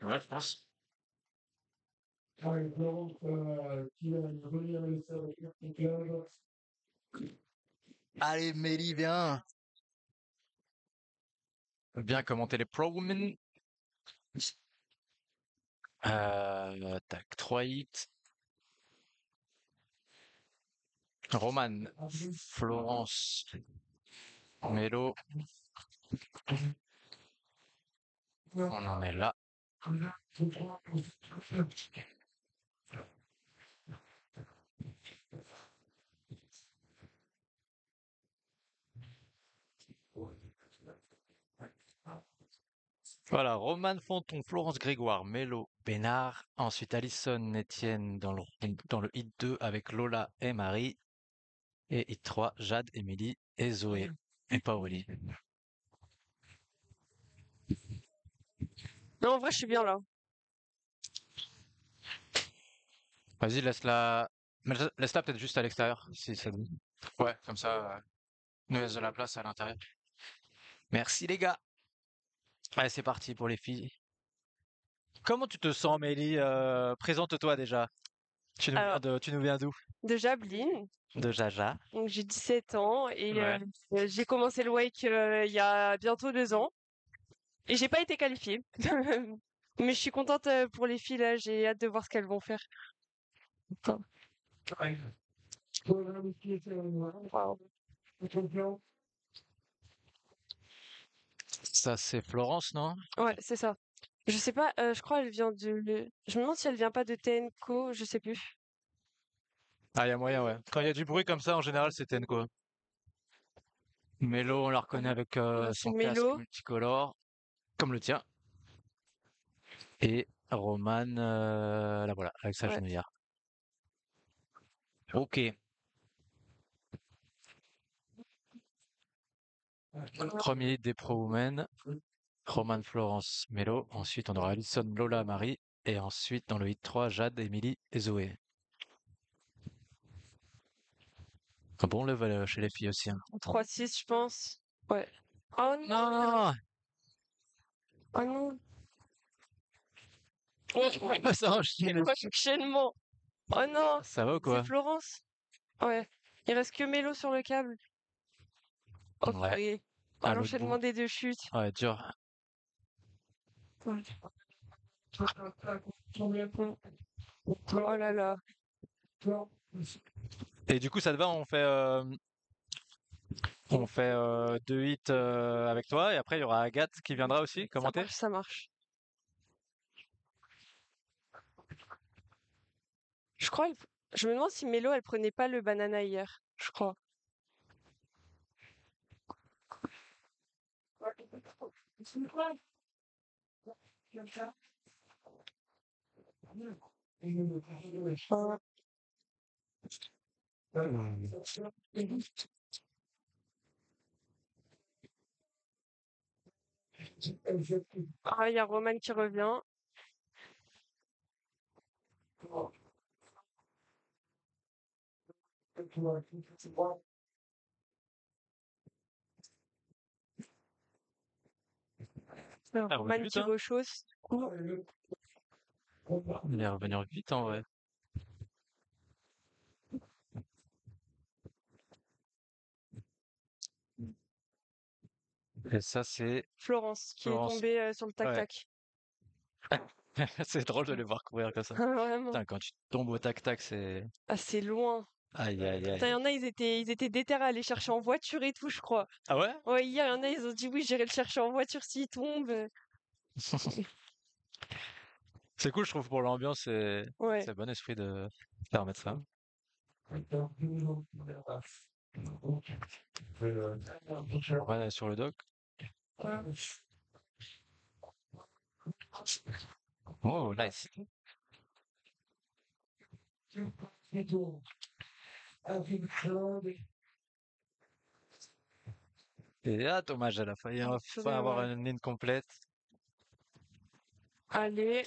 Ouais, je pense. Allez, Mélie, viens. Bien commenter les Pro Women. Tac, 3 hits. Roman, Florence, Melo. On en est là. Voilà, Roman Fonton, Florence Grégoire, Melo, Bénard. Ensuite, Alison Etienne dans le hit 2 avec Lola et Marie. Et hit 3, Jade, Émilie et Zoé. Et Paoli. Non, en vrai, je suis bien là. Vas-y, laisse-la. Mais laisse-la peut-être juste à l'extérieur, si ça te dit. Ouais, comme ça, nous laisse de la place à l'intérieur. Merci les gars. Allez, c'est parti pour les filles. Comment tu te sens, Mélie? Présente-toi déjà. Alors, Tu nous viens d'où? de Jablin, De Jaja. donc j'ai 17 ans et Ouais. j'ai commencé le wake il y a bientôt 2 ans et j'ai pas été qualifiée. Mais je suis contente pour les filles là, j'ai hâte de voir ce qu'elles vont faire. Enfin, Ça, c'est Florence, non? ouais, c'est ça. Je sais pas, je crois elle vient de. Je me demande si elle vient pas de TNCO, je sais plus. Ah, il y a moyen, ouais. Quand il y a du bruit comme ça, en général, c'est Tenko. Mélo, on la reconnaît avec C'est son casque Mélo. multicolore, comme le tien. Et Roman, là voilà, avec sa Ouais. genouillère. Ok. Premier des Pro Women, Roman, Florence, Mélo. Ensuite, on aura Alison, Lola, Marie. Et ensuite, dans le hit 3, Jade, Émilie et Zoé. Un bon level chez les filles aussi, hein. 3-6, je pense. Ouais. Oh non! Non! Oh non! Ça enchaîne. Enchaînement! Oh non! Ça va ou C'est quoi? Florence? Ouais. Il reste que Mélo sur le câble. Oh Ouais, purée. Oh à l'autre l'enchaînement bout. des deux chutes. Ouais, dur. Oh là là. Et du coup, ça te va, on fait 2 hits avec toi, et après, il y aura Agathe qui viendra aussi Ça commenter. marche, ça marche. Je crois, je me demande si Mélo, elle prenait pas le banana hier. Je crois. Ah, ah, il y a Roman qui revient. Ah, revenu Roman vite, qui hein? rechausse. Il est revenu vite, en vrai. Et ça, c'est Florence qui est Florence. tombée sur le Ouais. tac-tac. C'est drôle de les voir courir comme ça. Vraiment. Putain, quand tu tombes au tac-tac, c'est... Ah, c'est loin. Aïe, aïe, Putain, il y aïe. en a, ils étaient déter à aller chercher en voiture et tout, je crois. Ah ouais? Ouais, hier, il y en a, ils ont dit oui, j'irai le chercher en voiture s'il tombe. C'est cool, je trouve, pour l'ambiance, Ouais. c'est bon esprit de permettre ça. On va sur le dock. Oh, nice. Et là, dommage, elle a failli enfin Purée, avoir ouais. une ligne complète. Allez,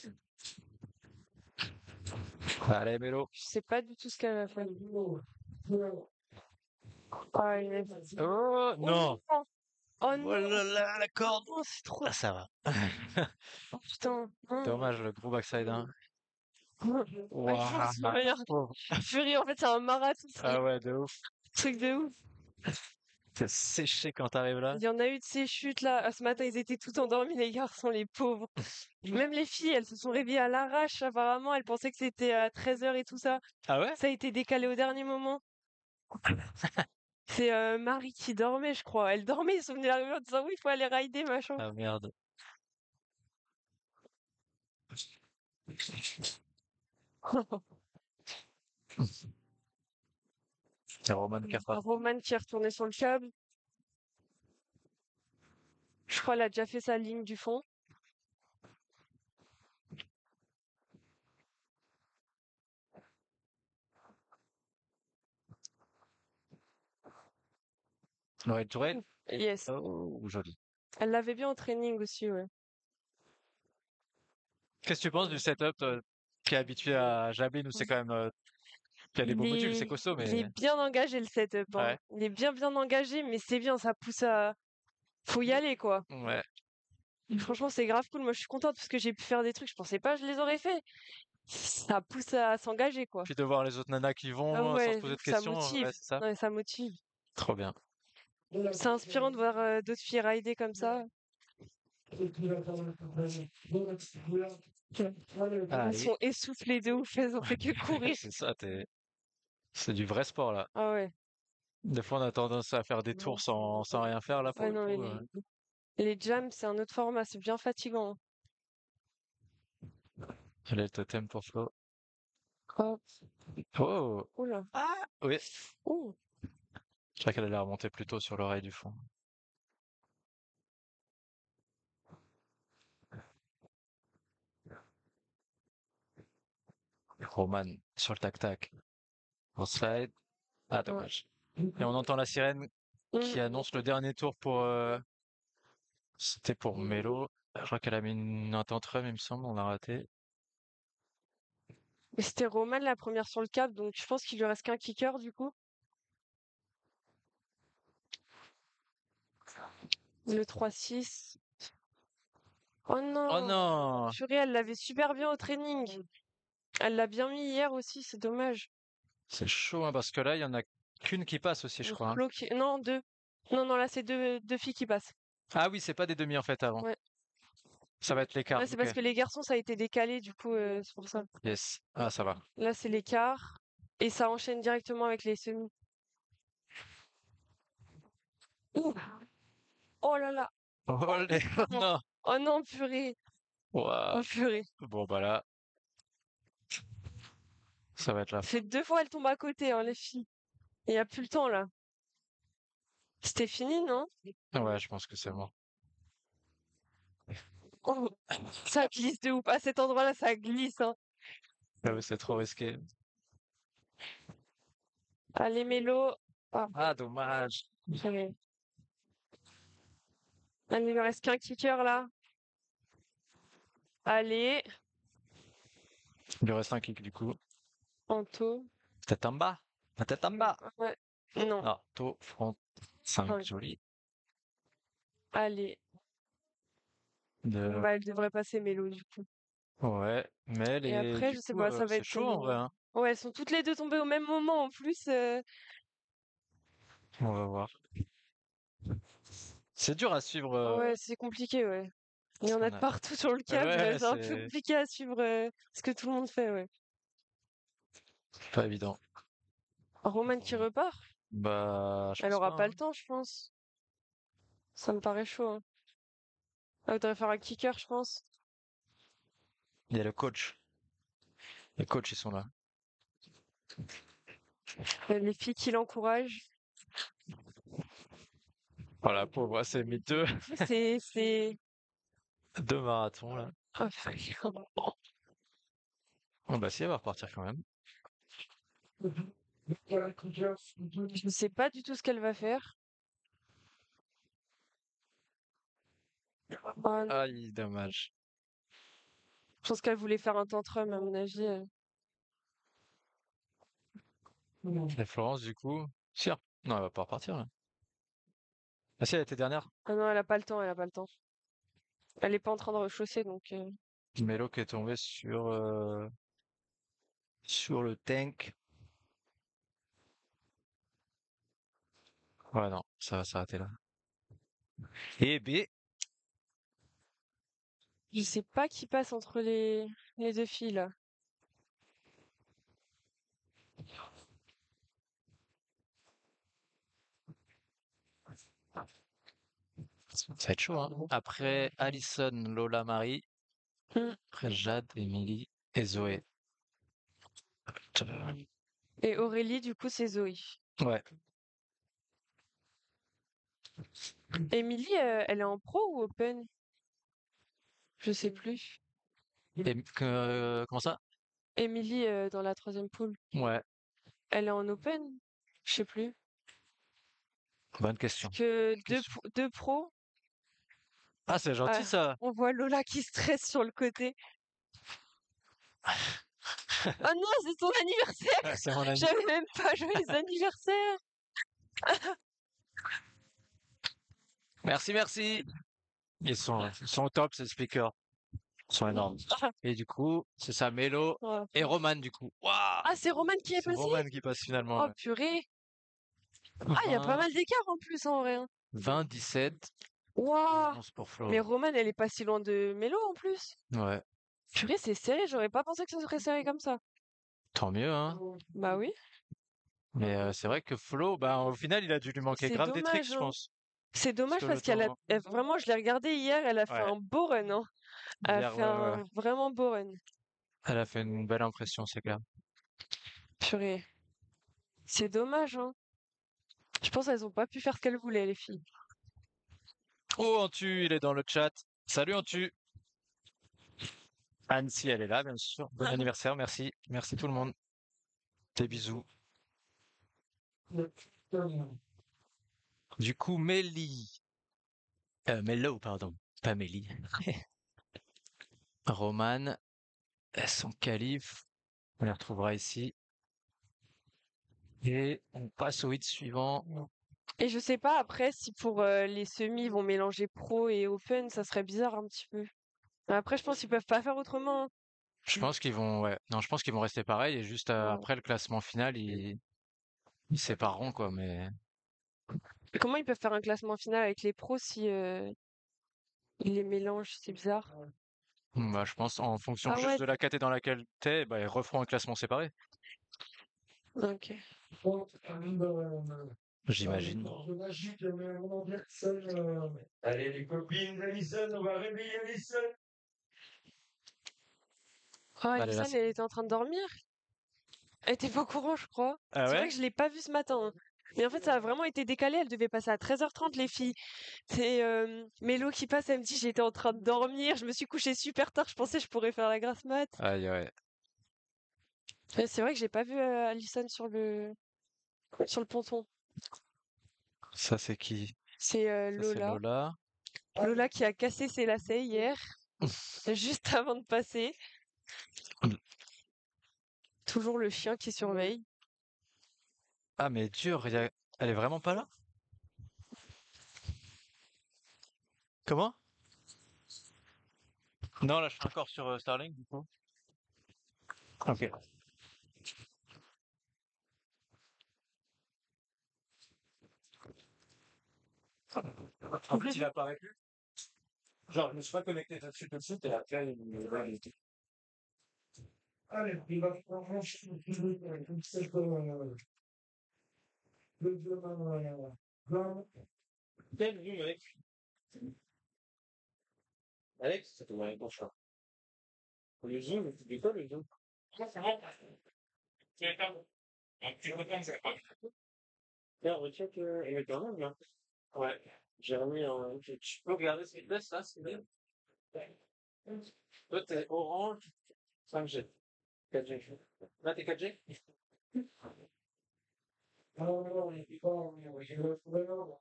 Allez, Mélo. je sais pas du tout ce qu'elle va faire. Ah, Oh, oh non. non! Oh Oh non, là là, la corde! non, c'est trop. Ah, ça va. Oh, putain. Non. Dommage, le gros backside, hein. Ah, il pense Waouh! rien. Pauvre. Fury, en fait, c'est un marathon, c'est un Ah ouais, de ouf. truc de ouf. T'es séché quand t'arrives là. Il y en a eu de ces chutes là. Ah, ce matin, ils étaient tous endormis, les garçons, les pauvres. Même les filles, elles se sont réveillées à l'arrache, apparemment. Elles pensaient que c'était à 13 h et tout ça. Ah ouais? Ça a été décalé au dernier moment. C'est Marie qui dormait, je crois. Elle dormait, ils sont venus arriver en disant oui, il faut aller rider, machin. Ah merde. C'est Roman Cafra. Roman qui est retourné sur le câble. Je crois qu'elle a déjà fait sa ligne du fond. Ouais, Tourelle? Yes. Oh, joli. Elle l'avait bien en training aussi, ouais. Qu'est-ce que tu penses du setup, toi, qui est habitué à Jablin, où c'est quand même, il y a des beaux motifs, c'est costaud, Il est mais bien engagé le setup, hein. ouais, Il est bien bien engagé, mais c'est bien, ça pousse à. Faut y aller, quoi. ouais. Franchement, c'est grave cool. Moi, je suis contente parce que j'ai pu faire des trucs, je pensais pas que je les aurais fait. Ça pousse à s'engager, quoi. Puis de voir les autres nanas qui Ah vont, sans se ouais, poser de ça questions, motive. ouais, c'est ça. Ouais, ça motive. Trop bien. C'est inspirant de voir d'autres filles rider comme ça. Elles Allez. sont essoufflées de ouf, elles ont fait que courir. C'est ça, c'est du vrai sport, là. Ah ouais. Des fois, on a tendance à faire des tours sans rien faire, là, pour Ouais, le non, mais coup. les jams, c'est un autre format, c'est bien fatigant, hein. Quel est le totem pour Flo? Hop. Oh! Oula. Ah! Oui. Ouh. Je crois qu'elle allait remonter plutôt sur l'oreille du fond. Roman sur le tac-tac. On slide. Ah, Ouais. dommage. Et on entend la sirène qui Mm. annonce le dernier tour pour, c'était pour Melo. Je crois qu'elle a mis un tantrum, il me semble, on l'a raté. Mais c'était Roman la première sur le cap, donc je pense qu'il lui reste qu'un kicker du coup. Le 3-6. Oh Oh non! non! Purée, elle l'avait super bien au training. Elle l'a bien mis hier aussi, c'est dommage. C'est chaud, hein, parce que là, il y en a qu'une qui passe aussi, je crois, hein. Non, deux. Non, non, là c'est deux filles qui passent. Ah oui, c'est pas des demi en fait avant. Ouais. Ça va être l'écart. Ouais, c'est Ok. parce que les garçons, ça a été décalé, du coup, c'est pour ça. Yes. Ah, ça va. Là, c'est l'écart. Et ça enchaîne directement avec les semis. Ouh. Oh là là! Oh, Oh les... oh non! non! Oh non, purée! Ouah. Oh purée! Bon, bah là, ça va être la fin. C'est deux fois, elles tombent à côté, hein, les filles. Il n'y a plus le temps, là. C'était fini, non? Ouais, je pense que c'est bon. Oh, ça glisse de ouf. À cet endroit-là, ça glisse, hein. Ah oui, c'est trop risqué. Allez, Mélo. Ah, Ah, dommage. purée. Allez, il ne reste qu'un kicker, là. Allez, Il lui reste un kick du coup. Anto. Tête en bas. La tête en bas. Ouais. Non. Ah, taux, front, 5, Ouais. joli. Allez. Bon, De... bah, elle devrait passer Mélo, du coup. Ouais, mais Et les... après, du je sais coup, pas, ça va c'est être chaud en vrai, comment? hein. Ouais, elles sont toutes les deux tombées au même moment, en plus. On va voir. C'est dur à suivre. Ouais, c'est compliqué, ouais. Il y Parce en a qu'on de a... partout sur le câble, Ouais, c'est un peu c'est compliqué à suivre ce que tout le monde fait, ouais. pas évident. Roman qui repart? Bah, je Elle pense aura pas, pas hein. le temps, je pense. Ça me paraît chaud, hein. Elle voudrait faire un kicker, je pense. Il y a le coach. Les coachs, ils sont là. Les filles qui l'encouragent. Oh la pauvre, elle s'est mis deux, C'est... deux marathons là. Oh, purée. Oh bah si, elle va repartir quand même. Je sais pas du tout ce qu'elle va faire. Oh, non. Aïe, dommage. Je pense qu'elle voulait faire un tantrum, à mon avis. Et Florence, du coup, si, non, elle va pas repartir là. Ah si, elle était dernière. Ah non, elle a pas le temps, elle a pas le temps. Elle est pas en train de rechausser, donc... Melo qui est tombé sur le tank. Ouais, non, ça va s'arrêter là. Et B, Je sais pas qui passe entre les deux filles, là. ça va être chaud, hein. Après Alison, Lola, Marie. Hmm. Après Jade, Emily et Zoé. Et Aurélie, du coup, c'est Zoé. Ouais. Émilie, elle est en pro ou open? Je sais plus. Comment ça? Émilie, dans la troisième poule, Ouais, elle est en open? Je sais plus. bonne Parce question. que Question. deux pros, Ah, c'est gentil ah, ça. on voit Lola qui stresse sur le côté. Oh non, c'est son anniversaire! Ah, c'est mon ami. J'avais même pas joyeux anniversaire! Merci, merci. Ils sont au top, ces speakers. Ils sont énormes. Et du coup, c'est ça, Mélo Oh. et Roman, du coup. Waouh! Ah, c'est Roman qui est C'est passé? Roman qui passe finalement. Oh Ouais. purée! Ah, il y a pas 20, mal d'écart en plus en vrai, hein. 20, 17, Waouh! 11 pour Mais Flo. Roman, elle est pas si loin de Mélo en plus. Ouais, Purée, c'est serré, j'aurais pas pensé que ce serait serré comme ça. tant mieux, hein. Bah oui. Mais c'est vrai que Flo, bah, au final, il a dû lui manquer C'est grave des tricks, dommage, je hein. pense. C'est Parce dommage que parce le qu'elle a temps. vraiment, je l'ai regardée hier, elle a fait Ouais, un beau run, hein. Elle a hier, fait ouais, ouais. un vraiment beau run. Elle a fait une belle impression, c'est clair. Purée. C'est dommage, hein. Je pense qu'elles ont pas pu faire ce qu'elles voulaient, les filles. Oh, Antu, il est dans le chat. Salut, Antu. Annecy, elle est là, bien sûr. Bon anniversaire, merci. Merci tout le monde. Des bisous. Du coup, Mélie. Mello, pardon. Pas Mélie. Romane, elles sont qualif. On les retrouvera ici. Et on passe au hit suivant. Et je sais pas après si pour les semis ils vont mélanger pro et open, ça serait bizarre un petit peu. Après, je pense qu'ils peuvent pas faire autrement, hein. Je pense qu'ils vont, ouais. Non, je pense qu'ils vont rester pareils et juste Ouais. après le classement final, ils sépareront, quoi. Mais Et comment ils peuvent faire un classement final avec les pros si ils les mélangent? C'est bizarre. bah, je pense en fonction Ah juste ouais, de la caté dans laquelle t'es, bah, ils referont un classement séparé. ok. J'imagine. Allez, les copines d'Alison, on va réveiller Alison. Oh, Allez, là, Alison, elle était en train de dormir? Elle était pas au courant, je crois. ah C'est vrai ouais? que je l'ai pas vue ce matin, hein. Mais en fait, ça a vraiment été décalé. Elle devait passer à 13h30, les filles. C'est Mélo qui passe, elle me dit, j'étais en train de dormir, je me suis couchée super tard, je pensais que je pourrais faire la grasse mat. Aïe, ouais. C'est vrai que j'ai pas vu Alison sur le ponton. Ça, c'est qui? C'est Ça, c'est Lola. Lola. Lola qui a cassé ses lacets hier, juste avant de passer. Toujours le chien qui surveille. Ah, mais dur, elle est vraiment pas là? Comment? Non, là, je suis encore sur Starlink, du coup. Ok. En plus, il apparaît plus. Genre, je me suis pas connecté tout de suite, et après, Allez, il va franchir une petite Quel vu, mec? Alex, ça te voit rien pour ça. Le zoom, c'est quoi le zoom? Ah, c'est bon. C'est pas bon. Un petit peu comme ça. Tiens, recheck et quand même, là. Ouais. J'ai remis en. Tu peux regarder ce qu'il laisse là, c'est bien. Toi, t'es orange, 5G. 4G. Là, t'es 4G? Alors, il va, je vais trouver l'ordre.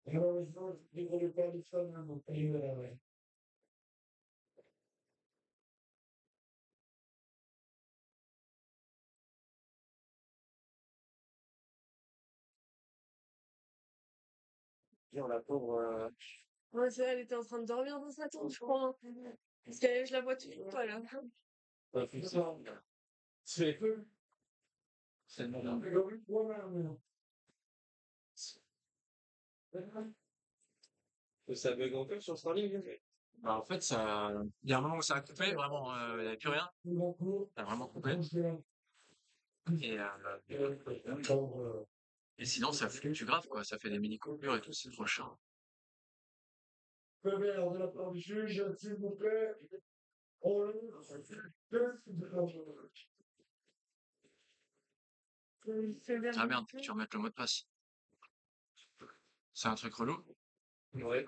Malheureusement, je ne vais pas les femmes dans mon pays, ouais. Dire la pauvre. Ouais, c'est vrai, elle était en train de dormir dans sa tente, je crois. Parce que je la vois toujours pas là. Pas fait ça. C'est peu. C'est le moment. Ça bug un peu sur Starlink. Bah, en fait, il y a un moment où ça a coupé, vraiment, il n'y avait plus rien. Ça a vraiment coupé. Et, et sinon, ça fluctue grave, quoi. Ça fait des mini coupures et tout, c'est trop chiant. Première de la part du juge, s'il vous plaît. Ah merde, tu remets le mot de passe. C'est un truc relou. Ouais. Ouais.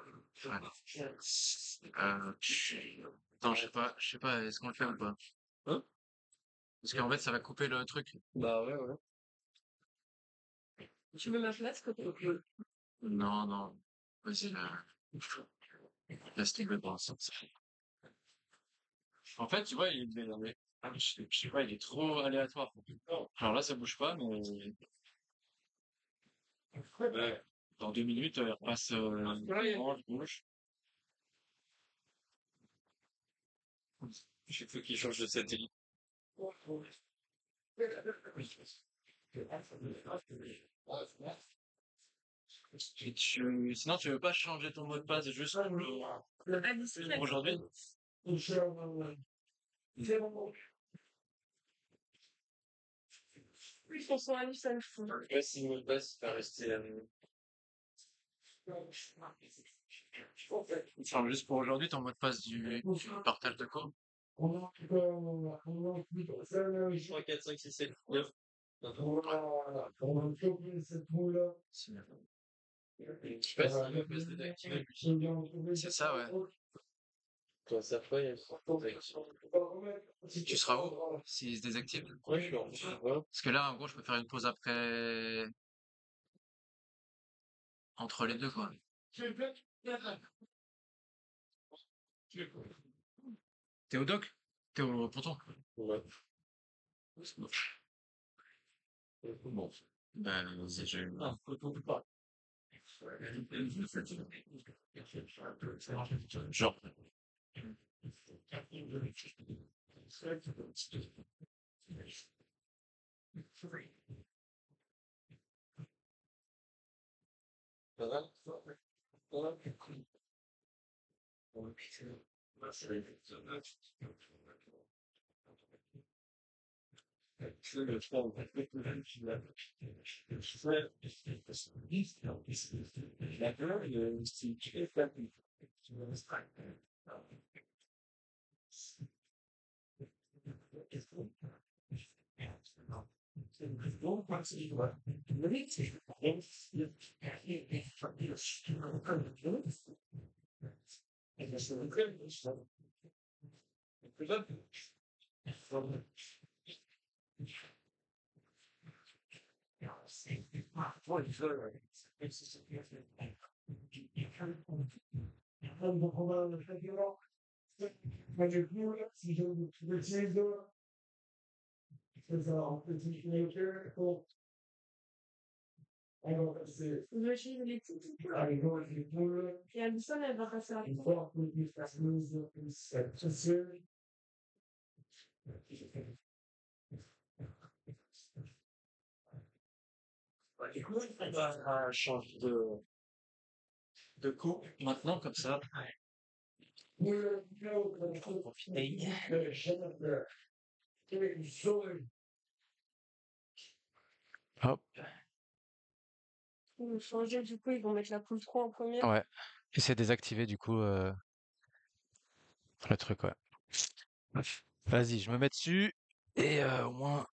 Attends, je sais pas, est-ce qu'on le fait ou pas? Hein? Parce qu'en fait, ça va couper le truc. Bah ouais, ouais. Tu veux ma place, quoi? Non, non. Vas-y, laisse tomber pour l'instant. En fait, tu vois, je sais pas, il est trop aléatoire. Alors là, ça bouge pas, mais Ouais. dans 2 minutes, il repasse orange, rouge. Il faut qu'il change de satellite. Sinon, tu veux pas changer ton mot de passe juste pour aujourd'hui? Oui, son son Ali, ça me fout. Ouais, si le mot de passe va rester. Enfin, juste pour aujourd'hui, ton mot de passe du partage de cours. 3, 4, 5, 6, 7, 9. C'est Je sais pas si il va pas se désactiver. c'est ça, ouais. Toi, ça fait, il y a Tu seras où s'il se désactive? Ouais, je suis en train. Parce que là, en gros, je peux faire une pause après, entre les deux, quoi. T'es au doc? T'es au ponton? Ouais. Bon. Ben, vas-y, Ah, pas. genre, Ça va? Ça va? Imagine, il est tout, tout, tout. Et Alison, elle va passer à écoute, on va changer de coupe maintenant, comme ça. Pour profiter. Hop. Ils vont changer, du coup, ils vont mettre la poule 3 en première. Ouais. Et c'est désactivé, du coup, le truc, ouais. Vas-y, je me mets dessus. Et au moins.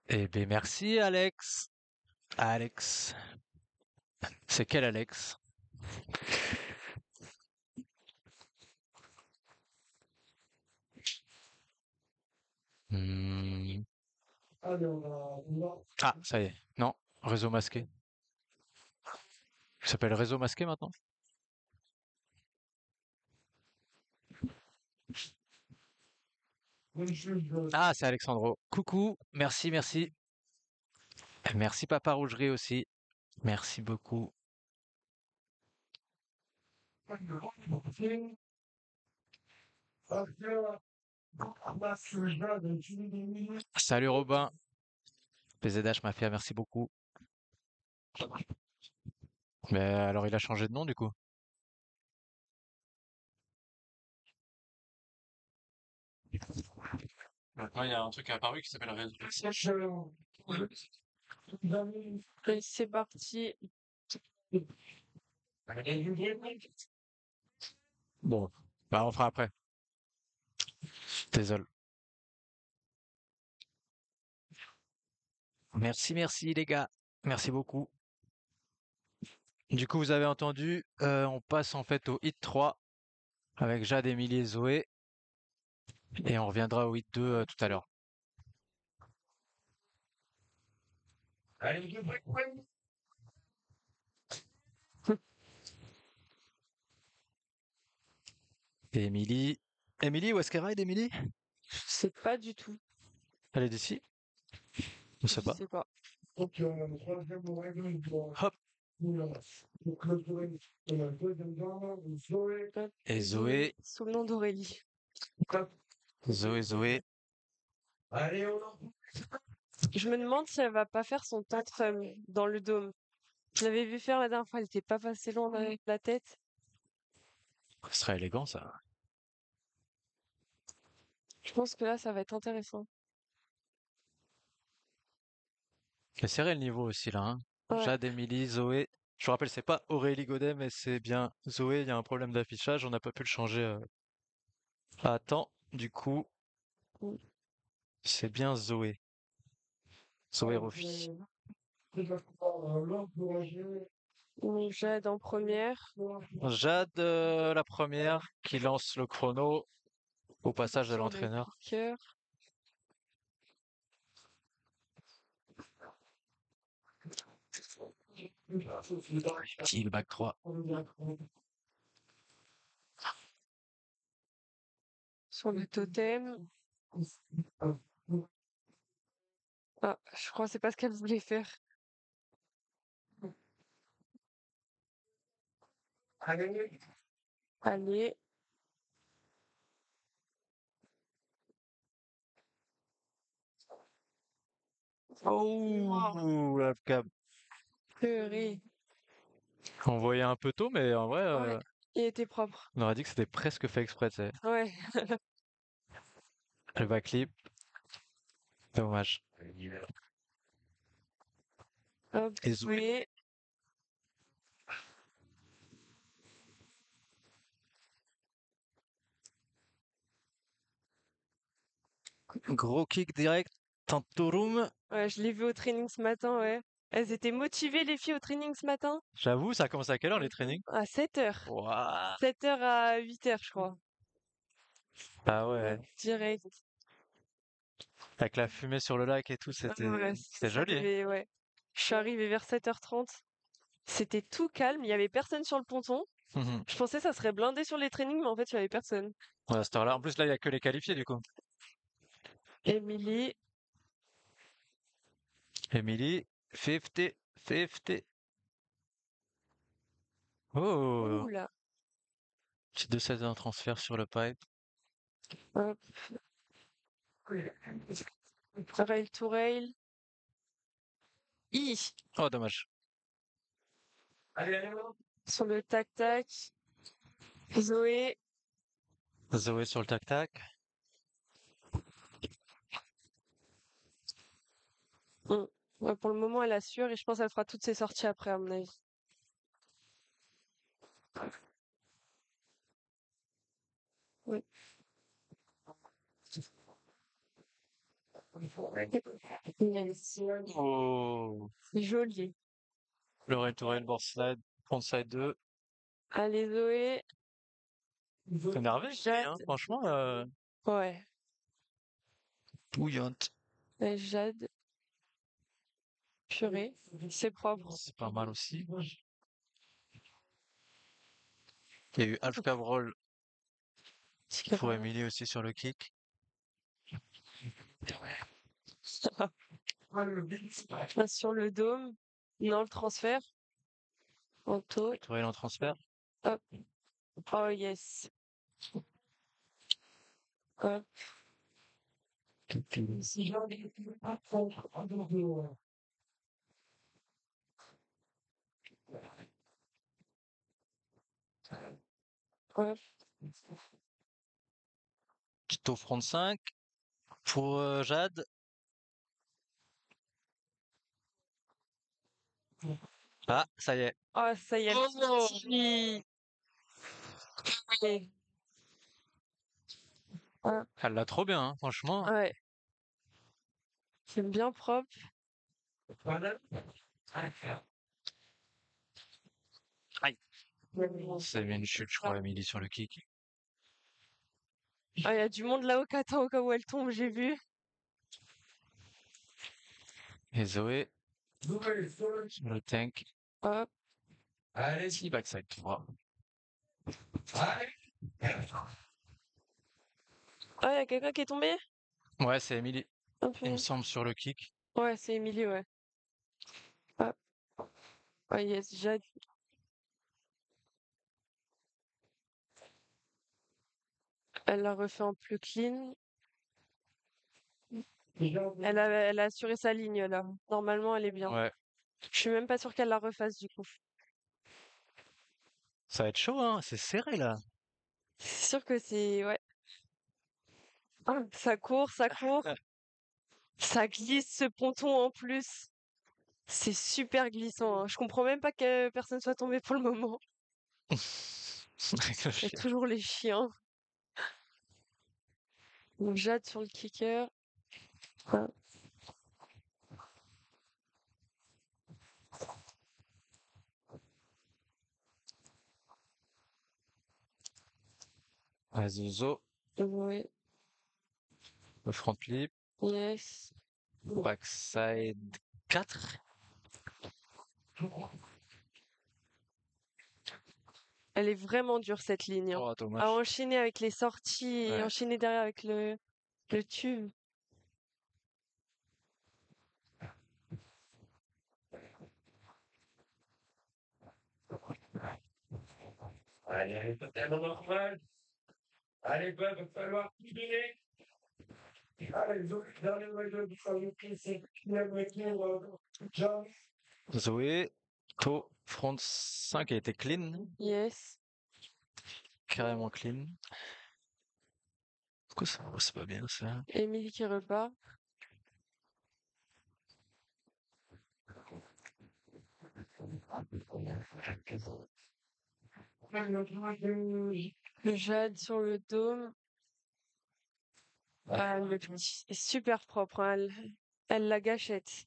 Eh ben merci, Alex. Alex. C'est quel Alex? Hmm. Ah, ça y est. Non, réseau masqué. Ça s'appelle réseau masqué maintenant? Ah, c'est Alexandro. Coucou, merci, merci. Merci Papa Rougerie aussi. Merci beaucoup. Salut Robin. PZH m'a fait, merci beaucoup. Mais alors il a changé de nom du coup. Maintenant il y a un truc apparu qui s'appelle Réseau. Et c'est parti. Bon, bah on fera après. Désolé. Merci, merci les gars. Merci beaucoup. Du coup, vous avez entendu, on passe en fait au hit 3 avec Jade, Émilie et Zoé. Et on reviendra au hit 2 tout à l'heure. Et Émilie. Émilie, où est-ce qu'elle ride, Émilie? Je sais pas du tout. Elle est d'ici? Je sais Je pas. sais pas. Hop. Et Zoé. Sous le nom d'Aurélie. Zoé. Je me demande si elle va pas faire son tantrum dans le dôme. Je l'avais vu faire la dernière fois, elle était pas passée loin avec la tête. Ce serait élégant ça. Je pense que là, ça va être intéressant. C'est serré le niveau aussi là, hein. Ouais. Jade, Émilie, Zoé. Je vous rappelle, c'est pas Aurélie Godet, mais c'est bien Zoé. Il y a un problème d'affichage, on n'a pas pu le changer à temps. Du coup, Mm. c'est bien Zoé. Zoé Rofi. Jade en première. Jade, la première, qui lance le chrono au passage de Sur le l'entraîneur. cœur. Qui le bac 3. Sur le totem. Ah, je crois que c'est pas ce qu'elle voulait faire. Allez. Oh, la cab. Purée. On voyait un peu tôt, mais en vrai, Ouais, il était propre. on aurait dit que c'était presque fait exprès, tu sais. Ouais. Le backflip. Dommage. Hop, Et Zoé. oui. Gros kick direct. Tantorum. Ouais, je l'ai vu au training ce matin, ouais. Elles étaient motivées, les filles, au training ce matin? J'avoue, ça commence à quelle heure les trainings? À 7h. Ouah. 7h à 8h, je crois. Ah ouais. Direct. Avec la fumée sur le lac et tout, Ouais, c'était joli. ouais. Je suis arrivée vers 7h30. C'était tout calme, il y avait personne sur le ponton. Mhm. Je pensais que ça serait blindé sur les trainings, mais en fait, il y avait personne. Ouais, à cette heure-là. En plus, là, il n'y a que les qualifiés, du coup. Émilie, Emily, 50, 50. Oh, oula, petit 2-16 d'un transfert sur le pipe. hop, rail to rail. I, Oh, dommage. sur le tac-tac. Zoé, Zoé sur le tac-tac. mm. Ouais, pour le moment, elle assure et je pense qu'elle fera toutes ses sorties après, à mon avis. Oui. Yes. Oh, C'est joli. le retour board slide, frontside 2. Allez, Zoé. Énervé, lui, hein. Jade. Franchement, Ouais. bouillante. Et Jade. Purée. C'est propre. C'est pas mal aussi. Il y a eu half cab roll pour Emily aussi sur le kick. Sur le dôme. Non, le transfert. Anto. Tourelle en transfert. Hop. Oh yes. Hop. Si j'avais pas prendre un double, Hop. Tito front 5 pour Jade. Ah, ça y est. Oh, ça y est. Oh Oui. Et- Hop. Elle l'a trop bien, hein, franchement. Ouais. C'est bien propre. voilà. Aïe. C'est une chute, je crois, Emily sur le kick. Ah, il y a du monde là-haut qui attend au cas où elle tombe, j'ai vu. Et Zoé Nouvelle zone. sur le tank. Hop. Allez-y. Backside 3. Allez. Ah, il y a quelqu'un qui est tombé? Ouais, c'est Emily. Un Il me peu. semble sur le kick. Ouais, c'est Émilie, ouais. Hop. Oh yes, Jade. Elle l'a refait en plus clean. Elle a assuré sa ligne là. Normalement, elle est bien. Ouais. Je suis même pas sûre qu'elle la refasse du coup. Ça va être chaud, hein. C'est serré, là. C'est sûr que c'est... Ouais. Ah, ça court, ça court. Ça glisse ce ponton en plus. C'est super glissant, hein. Je comprends même pas que personne soit tombé pour le moment. Avec le Il y a chien. toujours les chiens. Donc Jade sur le kicker. Ah, Vas-y, Zo. ouais. Le front flip. Yes. Backside 4. Elle est vraiment dure cette ligne, hein. Oh, À dommage. enchaîner avec les sorties et Ouais. enchaîner derrière avec le tube. Allez, c'est tellement normal. Allez, va falloir tout donner. Allez, dernier voyage du fabriqué, c'est John. Zoé. To front 5 a été clean. Yes. Carrément clean. Pourquoi ça? Oh, c'est pas bien, ça. Émilie qui repart. Le Jade sur le dôme. Ah, le petit est super propre, hein. Elle la gâchette.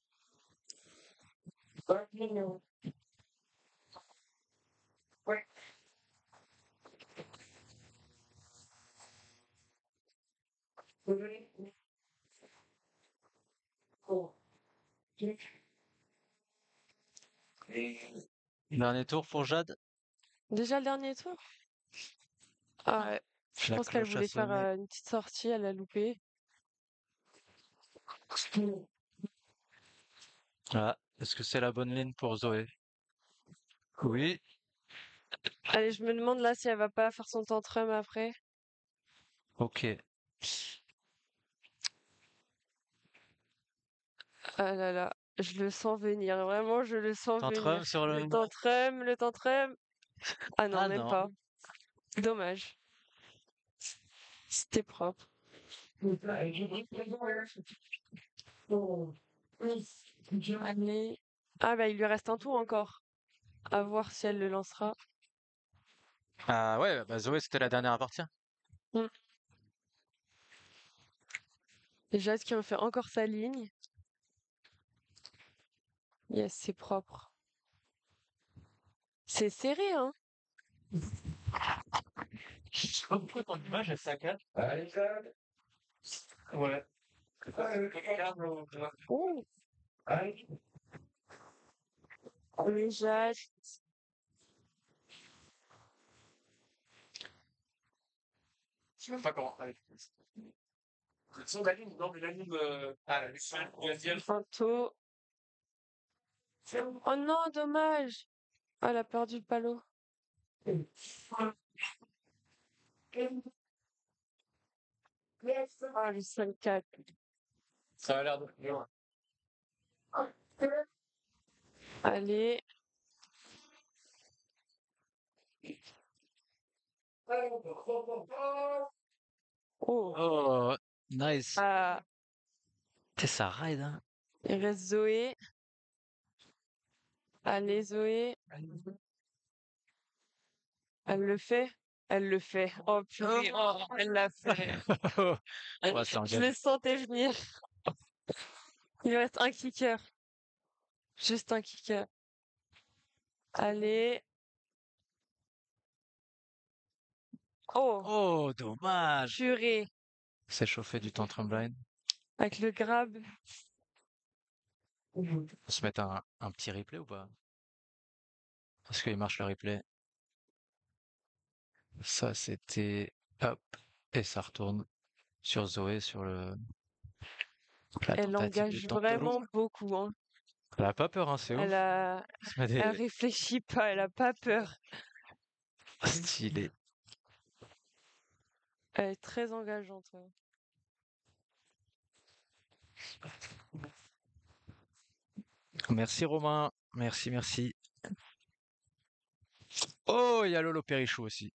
Ouais. Dernier tour pour Jade. Déjà le dernier tour? Ah ouais. Je La pense qu'elle cloche a voulait faire sonné. une petite sortie, elle a loupé. Ah, est-ce que c'est la bonne ligne pour Zoé? Oui. Allez, je me demande là si elle va pas faire son tantrum après. Ok. Ah là là, je le sens venir, vraiment, je le sens venir. Tantrum sur le... Le tantrum. Ah non, Ah même non. pas. Dommage. C'était propre. Allez. Ah bah il lui reste un tour encore. À voir si elle le lancera. Ah ouais, bah Zoé, c'était la dernière à partir. Hmm. Et Jazz qui refait encore sa ligne. Yes, c'est propre. C'est serré, hein? Pourquoi ton image elle saccade? Allez, Jade. Ouais. Oh, Allez. le Jazz. Je sais même pas comment. Allez. Son la ligne, non, mais la ligne. Ah, la ligne troisième. Fanto. Oh non, dommage. Ah, elle a perdu le palo. Ah, le 5-4. Ça a l'air de bien. Allez. Oh. Oh, nice. Ah, Ça ride, hein. il reste Zoé. Allez, Zoé. Elle le fait? Elle le fait. Oh purée, oh, elle l'a fait. Ouais, c'est Je engagé. le sentais venir. Il lui reste un kicker. Juste un kicker. Allez. Oh, Oh, dommage. purée. C'est chauffé du tantrum blind. Avec le grab. On se mettre un petit replay ou pas? Parce qu'il marche le replay. Ça, c'était hop. Et ça retourne sur Zoé, sur la Elle tentative du engage Tantalo. vraiment beaucoup, hein. Elle a pas peur, hein, c'est ouf. Elle se met Elle des réfléchit pas, elle a pas peur. stylés. Elle est très engageante. Ouais. Merci Romain. Merci, merci. Oh, il y a Lolo Perichou aussi.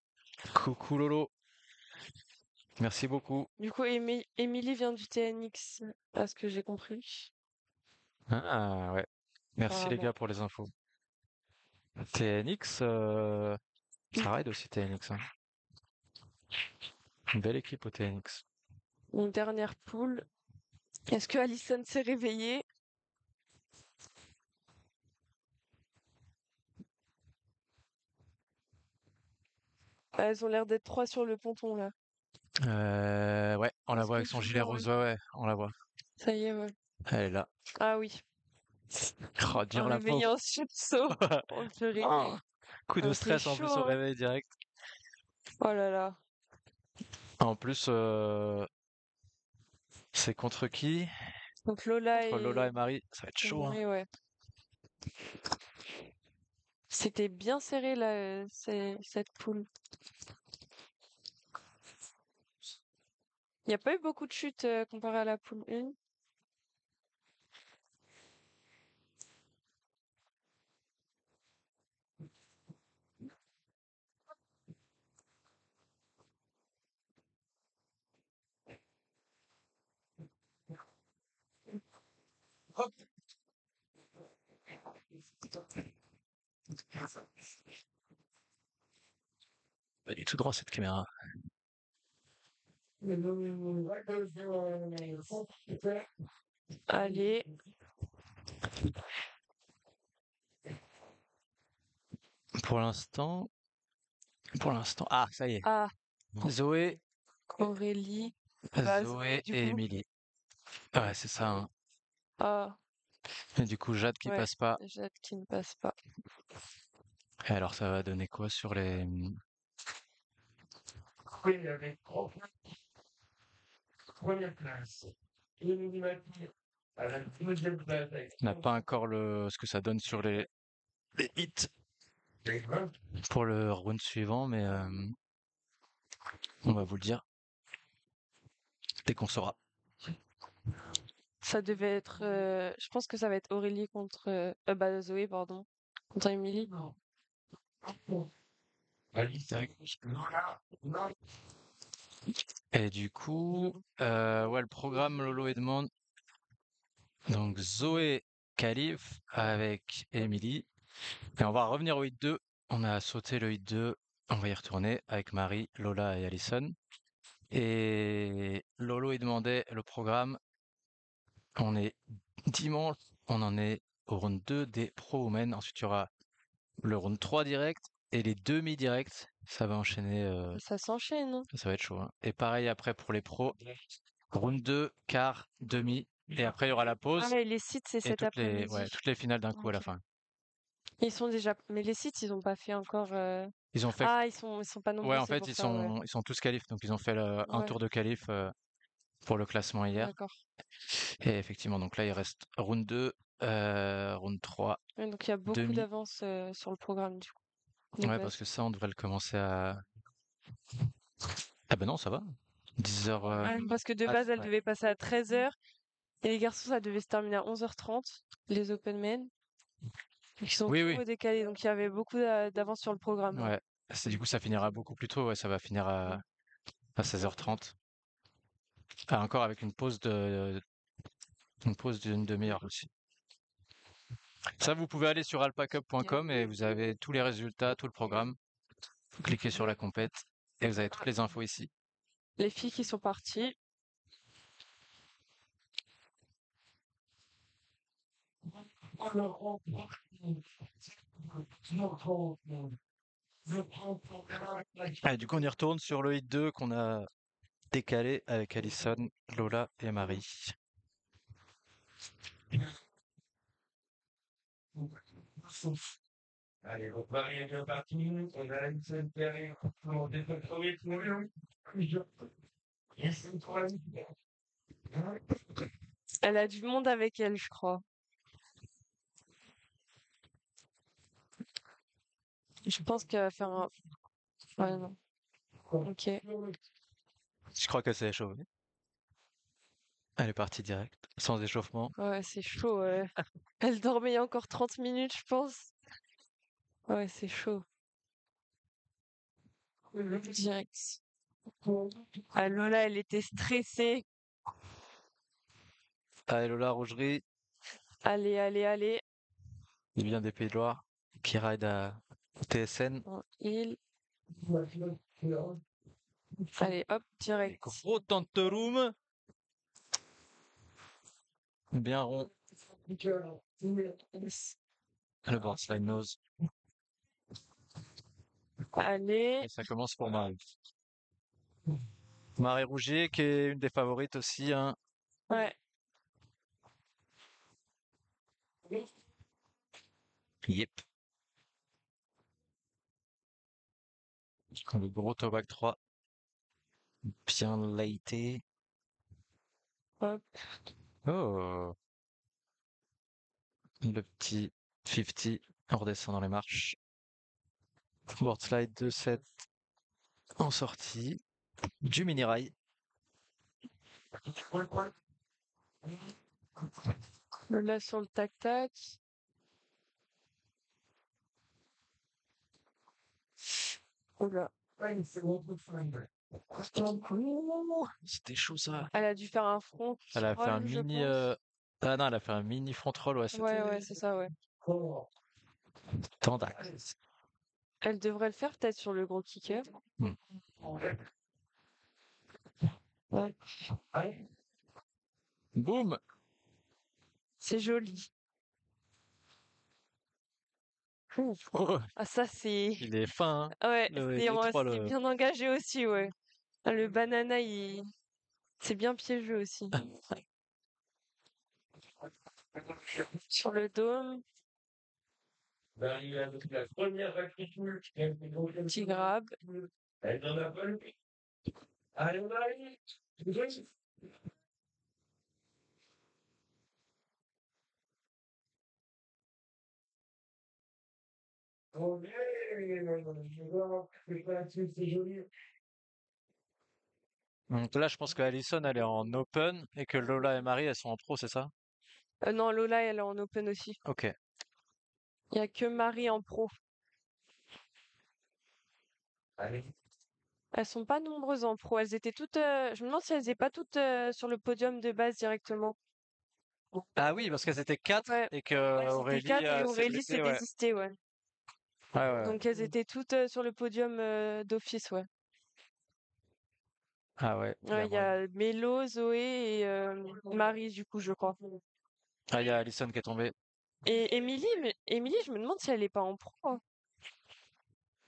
Coucou Lolo. Merci beaucoup. Du coup, Émilie vient du TNX, à ce que j'ai compris. Ah ouais. Merci les Apparemment. gars pour les infos. TNX, ça ride aussi TNX, hein. Une belle équipe au TNX. Une dernière poule. Est-ce que Alison s'est réveillée? Ah, elles ont l'air d'être trois sur le ponton là. Ouais, on la Est-ce voit que avec son tu gilet vois, ouais. rose, ouais, on la voit. Ça y est, ouais. Elle est là. Ah oui. Oh, dur la Réveillée pauvre. en sursaut. Oh purée. Oh, coup de C'est stress en chaud, plus au hein. réveil direct. Oh là là. En plus, c'est contre qui? Donc Lola Contre Lola et et Marie. Ça va être chaud, hein. Marie, ouais. C'était bien serré là, cette poule. Il n'y a pas eu beaucoup de chutes comparé à la poule 1. Pas du tout droit cette caméra. Allez. Pour l'instant, ah, ça y est. Ah, Zoé, Aurélie. Bah, Zoé du et coup. Émilie. Ouais, c'est ça, hein. Ah, Et du coup, Jade qui ouais. passe pas. Jade qui ne passe pas. Et alors, ça va donner quoi sur les... Oui, il y avait première classe. Émilie Mathieu à la deuxième place avec On n'a pas encore ce que ça donne sur les hits les 20. pour le round suivant, mais on va vous le dire dès qu'on saura. Ça devait être. Je pense que ça va être Aurélie contre. Bah, Zoé, pardon. Contre Émilie. Alice, Et du coup, ouais, le programme Lolo et demande. Donc Zoé Calif avec Emily. Et on va revenir au hit 2. On a sauté le hit 2. On va y retourner avec Marie, Lola et Allison. Et Lolo il demandait le programme. On est dimanche, on en est au round 2 des Pro Women. Ensuite, il y aura le round 3 direct et les demi-directs. Ça va enchaîner, Ça s'enchaîne, hein. ça va être chaud, hein. Et pareil après pour les pros, round 2, quart, demi. Et après, il y aura la Ah, pause mais les sites, c'est et cet après-midi. toutes les finales d'un coup à la Ok. fin. Ils sont déjà. Mais les sites, ils ont pas fait encore. Ils ont fait, Ah, ils sont pas ouais, nombreux, en c'est fait, pour ça, ouais. ils sont tous qualifs. Donc, ils ont fait un Ouais. tour de qualif. pour le classement hier. D'accord. Et effectivement, donc là, il reste round 2, round 3, Ouais, donc il y a beaucoup demi. d'avance sur le programme du coup, de Ouais, parce base. que ça, on devrait le commencer à... Ah ben non, ça va. 10h... Ouais, parce que de Ah, base, elle ouais. devait passer à 13h et les garçons, ça devait se terminer à 11h30, les Open Men. Donc ils sont Oui, trop oui. décalés, donc il y avait beaucoup d'avance sur le programme. Ouais. Du coup, ça finira beaucoup plus tôt. Ouais, ça va finir à 16h30. Ah, encore avec une pause d'une demi-heure aussi. Ça, vous pouvez aller sur alpacup.com et vous avez tous les résultats, tout le programme. Vous cliquez sur la compète et vous avez toutes les infos ici. Les filles qui sont parties. Ah, du coup, on y retourne sur le hit 2 qu'on a décalé avec Alison, Lola et Marie. Allez, donc Marie est bien partie. On a une seule paire. On défend le premier tour. Yes, une troisième. Elle a du monde avec elle, je crois. Je pense qu'elle va faire un... Ouais, non. Ok. Je crois qu'elle s'est échauffée. Elle est partie direct, sans échauffement. Ouais, c'est chaud, ouais. Elle dormait il y a encore 30 minutes, je pense. Ouais, c'est chaud. Direct. Ah, Lola, elle était stressée. Ah, et Lola Rougerie, Allez, allez, allez. il vient des Pays de Loire, qui ride à TSN. En heal. Allez, hop, direct. Gros Tantorum, bien rond. Le boardslide nose. Allez. Et ça commence pour Marie. Marie Rougier, qui est une des favorites aussi, hein. Ouais. Yep. Le gros Tobac 3, bien lighté. Hop. Oh, le petit 50, on redescend dans les marches. Boardslide 2-7 en sortie. Du mini-rail. Lola sur le tac-tac. Oula. Ouh, c'était chaud ça. Elle a dû faire un front Elle a fait un roll, je mini. pense. Ah non, elle a fait un mini front roll, ouais, Ouais, c'était ouais, c'est ça, ouais. tendax. Elle devrait le faire peut-être sur le gros kicker. Hmm. Ouais. Boum! C'est joli. Ouf. Oh, Ah, ça, c'est... il est fin, hein. Ouais, Il est étroit, c'est bien engagé aussi, ouais. Ah, le banana, c'est bien piégeux aussi. Sur le dôme, Marie a donc la première rectitude. petit grab. Elle n'en a pas le prix. Allez, Marie. Ok, je vois, c'est joli. Donc là, je pense que Alison, elle est en open et que Lola et Marie, elles sont en pro, c'est ça? Non, Lola, elle est en open aussi. Ok. Il y a que Marie en pro. Allez. Elles sont pas nombreuses en pro. Elles étaient toutes. Je me demande si elles étaient pas toutes sur le podium de base directement. Ah oui, parce qu'elles étaient 4 Ouais, et que c'était Aurélie 4 et s'est Aurélie s'est blessée, ouais. désistée, ouais. Ouais, ouais, ouais. Donc elles étaient toutes sur le podium d'office, ouais. Ah ouais, il y Ouais, a il y moyen. a Mélo, Zoé et Marie, du coup, je crois. Ah, il y a Alison qui est tombée. Et Émilie, je me demande si elle est pas en pro, hein.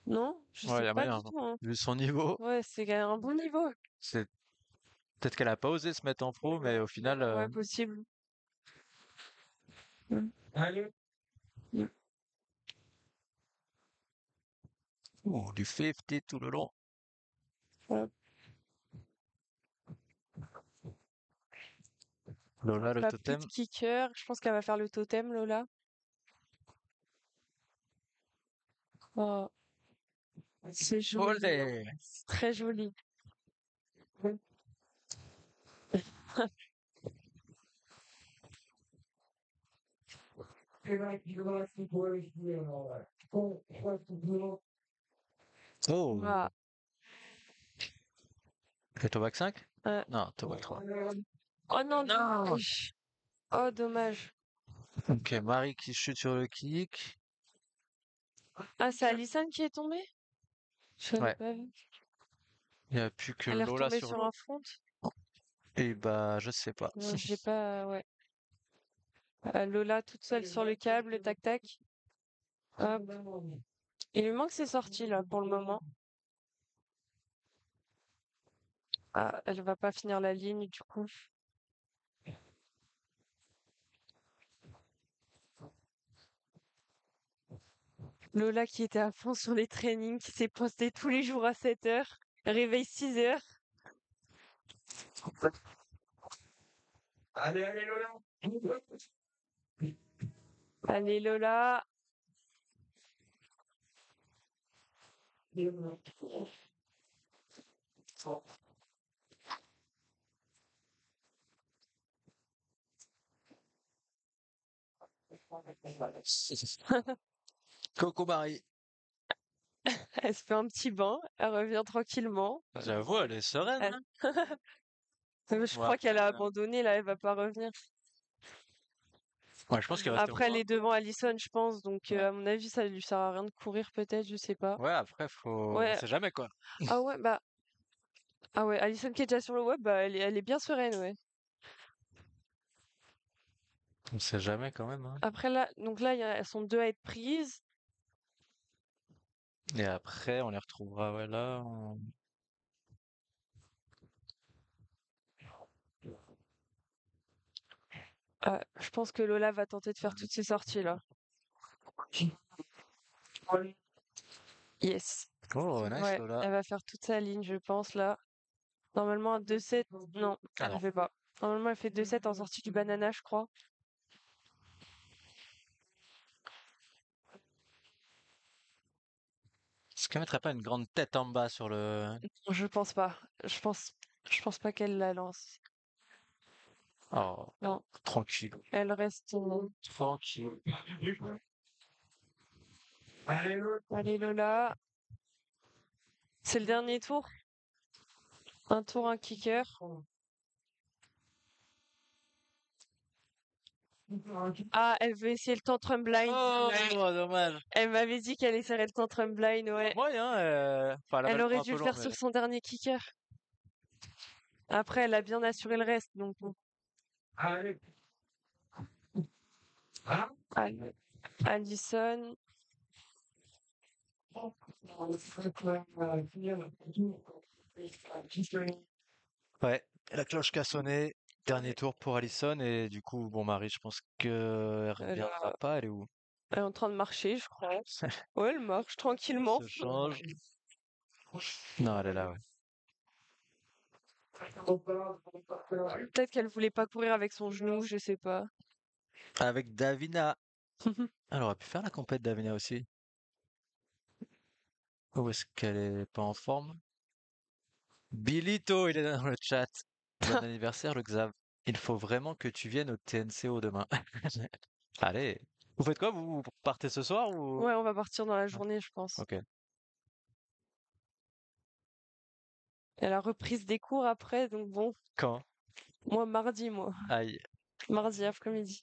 Non? Je Ouais, sais il y a pas moyen, du hein. tout, hein. Vu son niveau, Ouais, c'est un bon niveau. c'est peut-être qu'elle a pas osé se mettre en pro, mais au final, Ouais, possible. Mm. Allez. Mm. du 50 tout le long. Hop. Lola, le Pas plus de totem. kicker. Je pense qu'elle va faire le totem, Lola. Oh, c'est joli. Olé! C'est très joli. Oh! Ah, Et Tobac 5? euh, Non, Tobac 3. oh non, Non! dommage. Oh, dommage. Ok, Marie qui chute sur le kick. Ah, c'est Alison qui est tombée? Je l'ai Ouais, pas vu. il n'y a plus que Elle est Lola retombée sur sur l'eau. un front? Et bah, je sais pas. J'ai pas, ouais. Lola toute seule sur le câble, tac tac. Hop. Il lui manque ses sorties là pour le moment. Ah, elle va pas finir la ligne du coup. Lola qui était à fond sur les trainings, qui s'est postée tous les jours à 7 heures, réveil 6 heures. Allez, allez, Lola. Allez Lola. Coco Marie. Elle se fait un petit bain, elle revient tranquillement. J'avoue, elle est sereine, Elle- hein. Je Ouais, crois qu'elle a après, abandonné là, elle va pas revenir. ouais, je pense qu'il restait au Après, elle moins. est devant Allison, je pense, donc à mon avis, ça lui sert à rien de courir peut-être, je sais pas. Ouais, après, faut. On Ouais, sait jamais, quoi. ah ouais, bah, ah ouais, Allison qui est déjà sur le web, bah, elle est bien sereine, ouais. On sait jamais, quand même, hein. Après là, donc là, elles sont deux à être prises. Et après, on les retrouvera, ouais, là. Je pense que Lola va tenter de faire toutes ses sorties là. Yes. Oh, nice, Ouais, Lola. elle va faire toute sa ligne, je pense là. Normalement, un 2-7, non, Ah elle le non. fait pas. Normalement, elle fait 2-7 en sortie du banana, je crois. Est-ce qu'elle mettrait pas une grande tête en bas sur le. Je pense pas. Je pense pas qu'elle la lance. Oh, Non, tranquille. elle reste. Tranquille. Allez, Lola. Allez Lola, c'est le dernier tour. Un tour, un kicker. Ah, elle veut essayer le tantrum blind. Oh, dommage. Elle m'avait dit qu'elle essaierait le tantrum blind, ouais. Moyen, enfin, elle avait Elle le aurait bras un dû peu le long, faire mais. sur son dernier kicker. Après, elle a bien assuré le reste, donc bon. Allez. Ah. Allez. Allison. Ouais, la cloche qui a sonné. Dernier tour pour Allison. Et du coup, bon, Marie, je pense que elle Elle, reviendra pas. Elle est où? elle est en train de marcher, je crois. Ouais, elle marche tranquillement. Se change. Non, elle est là, ouais. Peut-être qu'elle voulait pas courir avec son genou, je sais pas. Avec Davina. Elle aurait pu faire la compète Davina aussi. Ou est-ce qu'elle est pas en forme? Bilito, il est dans le chat. Bon anniversaire, le Xav. Il faut vraiment que tu viennes au TNCO demain. Allez. Vous faites quoi? Vous partez ce soir ou? Ouais, on va partir dans la Ah, journée, je pense. ok. Elle a reprise des cours après, donc bon. Quand? Moi, mardi, moi. Aïe. Mardi après-midi.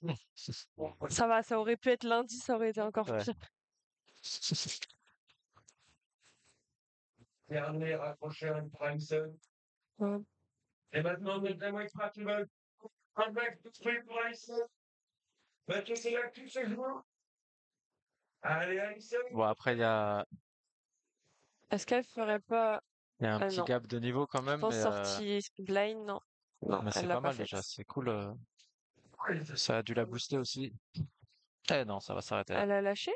Ça va, ça aurait pu être lundi, ça aurait été encore Ouais. pire. Dernier raccroché à une Primeson. Ouais. Et maintenant, mettez-moi pas qui veulent. Un mec tout prêt pour Alison. Bah, tu sais là que tu sais jouer. Allez, Alison. Bon, après, Est-ce qu'elle ferait pas... il y a un Ah petit non, gap de niveau quand je même, pense sortie blind, non. Non, mais elle c'est l'a pas pas mal déjà. faite. C'est cool. Ça a dû la booster aussi. Eh non, ça va s'arrêter là. Elle a lâché?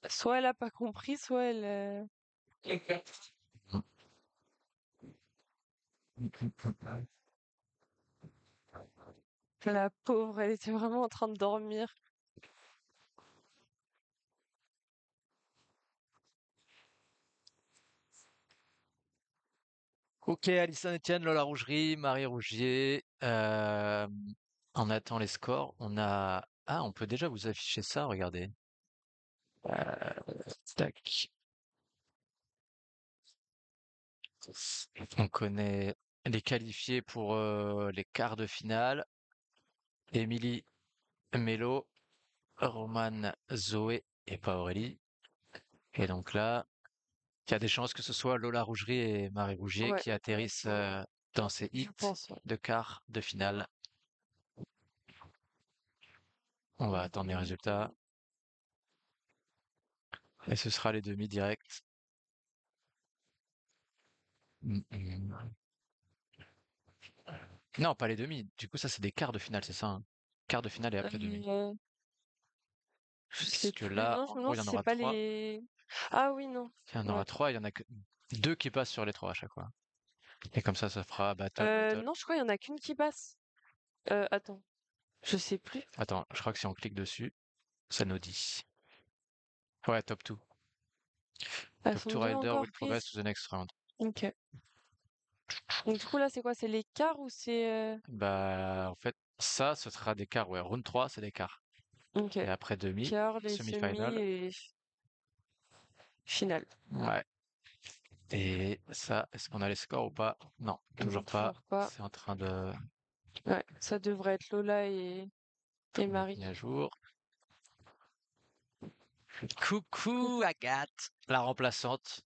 Soit elle a pas compris, soit elle... La pauvre, elle était vraiment en train de dormir. Ok, Alison Etienne, Lola Rougerie, Marie Rougier. On attend les scores. On a. Ah, on peut déjà vous afficher ça, regardez. Tac. On connaît les qualifiés pour les quarts de finale. Émilie, Mélo, Romane, Zoé et pas Aurélie. Et donc là, il y a des chances que ce soit Lola Rougerie et Marie Rougier Ouais, qui atterrissent dans ces je hits pense, ouais. de quart de finale. On va attendre les résultats. Et ce sera les demi directs. Non, pas les demi. Du coup, ça, c'est des quarts de finale, c'est ça, hein? Quart de finale et après demi. Euh, je Parce sais que plus. là, Non, je en me gros, demande il y si en c'est aura pas trois. les. Ah oui, non. Il y en Ouais. aura trois, il y en a que deux qui passent sur les trois à chaque fois. Et comme ça fera battle, battle. Non, je crois qu'il y en a qu'une qui passe. Attends. Je sais plus. Attends, je crois que si on clique dessus, ça nous dit. Ouais, top 2. Elles Top sont 2 deux rider encore will progress prises. to the next round. Ok. Donc du coup là c'est quoi? C'est les quarts ou c'est Bah, en fait, ça, ce sera des quarts. Ouais, round 3, c'est des quarts. ok. Et après demi, Quarts, les semis semi-final. et finale. Ouais. Et ça, est-ce qu'on a les scores ou pas? Non, toujours pas. Toujours pas. C'est en train de Ouais, ça devrait être Lola et d'être Marie. mis à jour. Coucou Agathe, la remplaçante.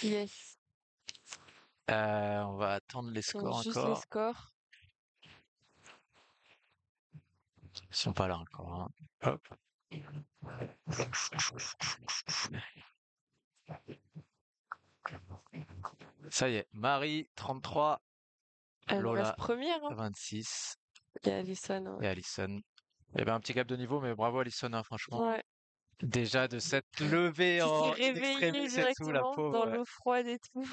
Yes. On va attendre les Donc scores juste les encore. scores. Ils sont pas là encore, hein. Hop. Ça y est, Marie 33, Elle nous reste Lola première, hein. 26 Et Alison, ouais. et Alison. Il y avait un petit gap de niveau, mais bravo Alison, hein, franchement. Ouais. Déjà de s'être levée Qui s'est en in réveillée extremis et tout, la directement pauvre. dans Ouais. l'eau froide et tout.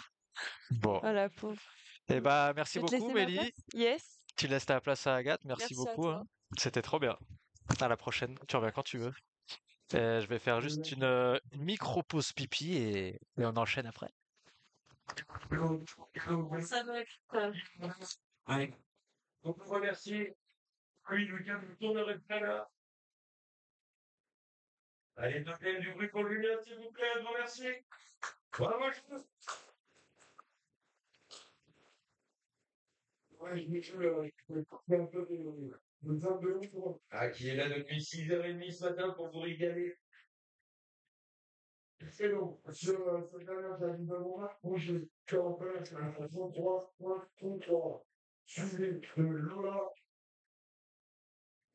Bon. Ah la pauvre. Eh bah, merci Je vais te beaucoup, laisser ma Mélie. place? Yes. Tu laisses ta place à Agathe. Merci Merci à beaucoup, hein. toi. C'était trop bien. À la prochaine. Tu reviens quand tu veux. Je vais faire juste une micro pause pipi et on enchaîne après. Ça doit être Allez. Donc, on remercie. Oui, le gars, vous tournerez près là. Allez, deuxième du bruit pour lui, s'il vous plaît, je vous remercie. Bravo, ouais, je me suis un peu de temps de ouf. Ah, qui est là depuis 6h30 ce matin pour vous régaler. C'est bon. Sur cette dernière alignement là, moi je suis en place à la façon 3.3. Suivi de Lola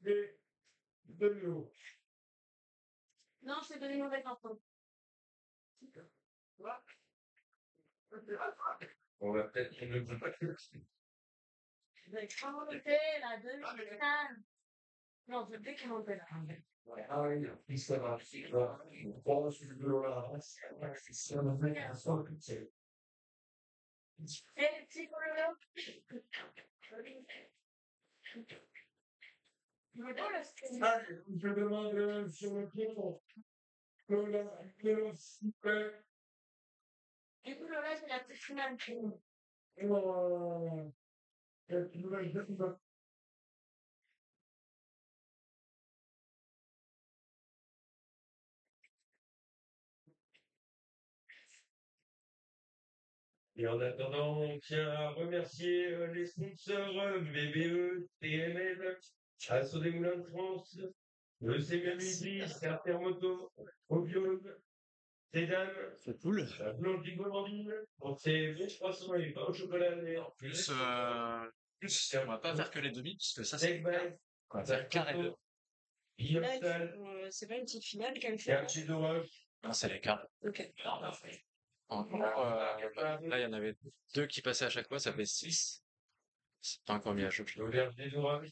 et de Léo. Non, je t'ai donné une mauvaise info. On va peut-être ne pas que. Vous avez commenté la demi-finale. Non, je vais commenter là. Ouais, ah oui, il se va. Bon, je suis de Lola. C'est ça, on va faire ça, c'est. Et les petits Lola. Ah, je demande sur le pied. Lola, s'il vous plaît. Du coup, Lola, c'est la petite finale. Oh, et en attendant, on tient à remercier les sponsors BBE, TML, Asso des Moulins de France, le CMMI, Carter Moto, Obiol, Sedan, C'est cool. Blanche du Gourmandine, donc c'est bon croissant et pain au chocolat. En plus, on va pas faire que les demi, parce que ça, c'est Steak Bite, on va faire carré deux. Guillaume c'est pas une petite finale qu'elle et un petit d'orage. Non, c'est les quarts. Ok. En gros, là, il y en avait deux qui passaient à chaque fois, ça fait 6. C'est pas encore mis à jour. L'auberge des orages.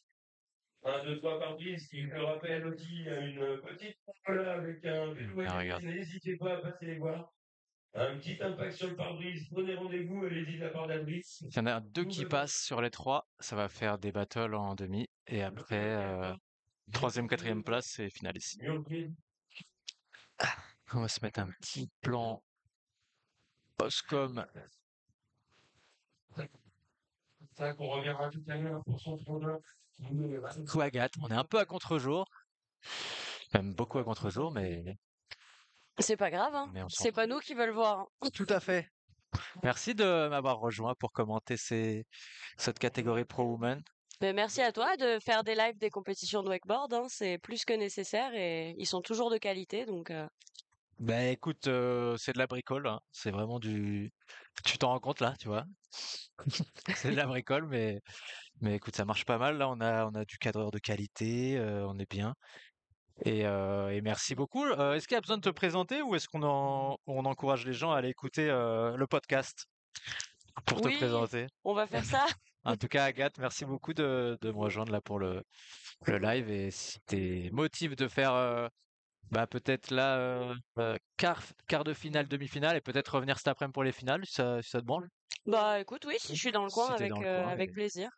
1, 2, 3 par 10, qui me rappelle aussi une petite là avec un vélo Ah, regarde. électrique. N'hésitez pas à passer les voir. Un petit impact sur le pare-brise, prenez rendez-vous, allez-y de la part d'Albrice. Il y en a deux Tout qui va bien. passent sur les trois, ça va faire des battles en demi. Et après, troisième, quatrième place, c'est finaliste. Murphy. On va se mettre un petit plan post-com. Ça qu'on reviendra tout à l'heure pour son projet. Kouagat, on est un peu à contre-jour. Même beaucoup à contre-jour, C'est pas grave, hein. mais on s'en C'est pas nous qui veulent voir, hein. Tout à fait. Merci de m'avoir rejoint pour commenter cette catégorie Pro Woman. Mais merci à toi de faire des lives des compétitions de wakeboard, hein. C'est plus que nécessaire et ils sont toujours de qualité, donc Ben écoute, c'est de la bricole, hein. C'est vraiment du. Tu t'en rends compte là, tu vois? C'est de la bricole, mais écoute, ça marche pas mal. Là, on a du cadreur de qualité, on est bien. Et merci beaucoup. Est-ce qu'il y a besoin de te présenter ou est-ce on encourage les gens à aller écouter le podcast pour te oui, présenter? on va faire ça. En tout cas, Agathe, merci beaucoup de me rejoindre là pour le live. Et si t'es motivé de faire bah, peut-être là quart de finale, demi-finale et peut-être revenir cet après-midi pour les finales, si ça te branle, Bah écoute, oui, si je suis dans le coin si t'es dans le coin. avec plaisir.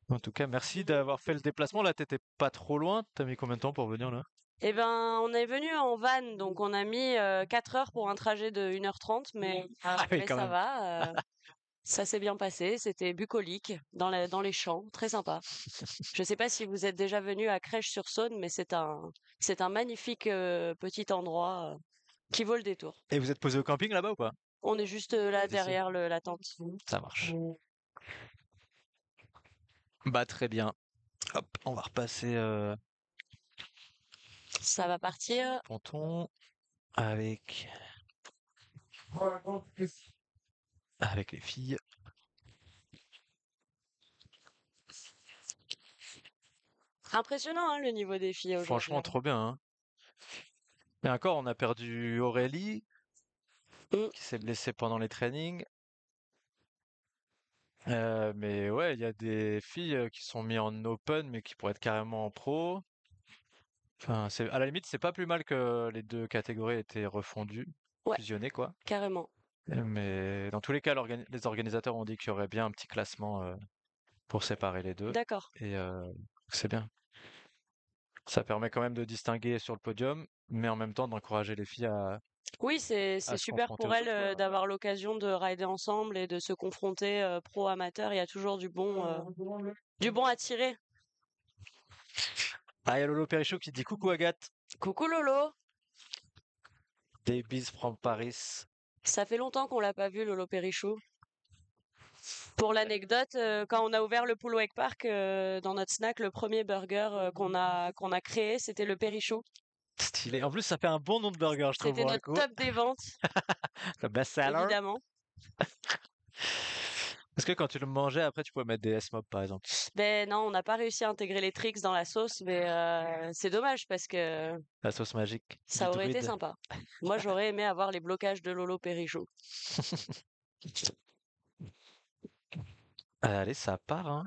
En tout cas, merci d'avoir fait le déplacement. Là, t'étais pas trop loin. T'as mis combien de temps pour venir là? Eh ben, on est venu en van, donc on a mis 4 heures pour un trajet de 1h30, Ah oui, mais quand ça même. va. Ça s'est bien passé. C'était bucolique dans les champs, très sympa. Je sais pas si vous êtes déjà venu à Crèche-sur-Saône, mais c'est un magnifique petit endroit qui vaut le détour. Et vous êtes posé au camping là-bas ou pas? On est juste là Ici. derrière la tente. Ça marche. Bah très bien. Hop, on va repasser Ça va partir. ponton avec avec les filles. Impressionnant, hein, le niveau des filles aujourd'hui. Franchement, trop bien, hein. Et encore, on a perdu Aurélie Mm, qui s'est blessée pendant les trainings. Mais ouais, il y a des filles qui sont mises en open mais qui pourraient être carrément en pro. Enfin, à la limite, c'est pas plus mal que les deux catégories aient été refondues, ouais, fusionnées quoi. carrément. Mais dans tous les cas, les organisateurs ont dit qu'il y aurait bien un petit classement pour séparer les deux. D'accord. Et c'est bien. Ça permet quand même de distinguer sur le podium, mais en même temps d'encourager les filles Oui, c'est à se super confronter pour aux elles autres. d'avoir l'occasion de rider ensemble et de se confronter pro-amateur. Il y a toujours du bon à tirer. Ah, il y a Lolo Perichou qui dit coucou Agathe. Coucou Lolo. Des bises from Paris. Ça fait longtemps qu'on l'a pas vu, Lolo Périchou. Pour l'anecdote, quand on a ouvert le Pool Wake Park, dans notre snack, le premier burger qu'on a créé, c'était le Périchou. Stylé. En plus, ça fait un bon nom de burger, je trouve, C'était pour le notre coup. top des ventes, Le best seller. évidemment. Est-ce que quand tu le mangeais, après, tu pouvais mettre des S-Mob, par exemple? Ben non, on n'a pas réussi à intégrer les tricks dans la sauce, mais c'est dommage parce que La sauce magique du ça aurait été druide. sympa. Moi, j'aurais aimé avoir les blocages de Lolo Périchou. Allez, ça part, hein.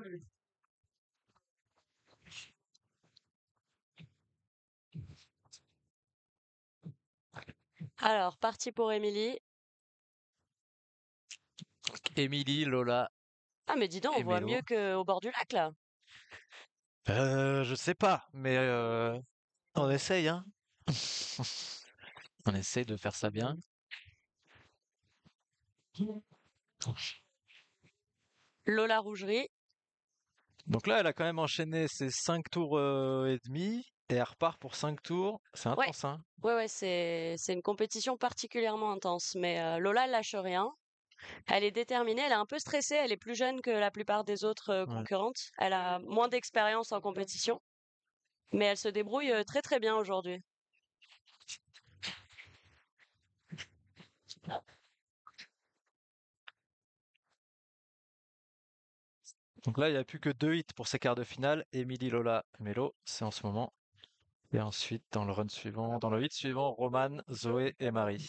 Alors, parti pour Émilie. Émilie, Lola Ah, mais dis donc, on et voit Mélo. mieux qu'au bord du lac, là. Je sais pas, mais on essaye, hein. On essaye de faire ça bien. Lola Rougerie. Donc là, elle a quand même enchaîné ses 5 tours et demi, et elle repart pour 5 tours. C'est Ouais, intense, hein. ouais, c'est une compétition particulièrement intense. Mais Lola, elle lâche rien. Elle est déterminée, elle est un peu stressée. Elle est plus jeune que la plupart des autres Ouais. concurrentes. Elle a moins d'expérience en compétition, mais elle se débrouille très très bien aujourd'hui. Donc là, il n'y a plus que 2 hits pour ces quarts de finale. Émilie, Lola, Mélo, c'est en ce moment. Et ensuite, dans le run suivant, dans le hit suivant, Romane, Zoé et Marie.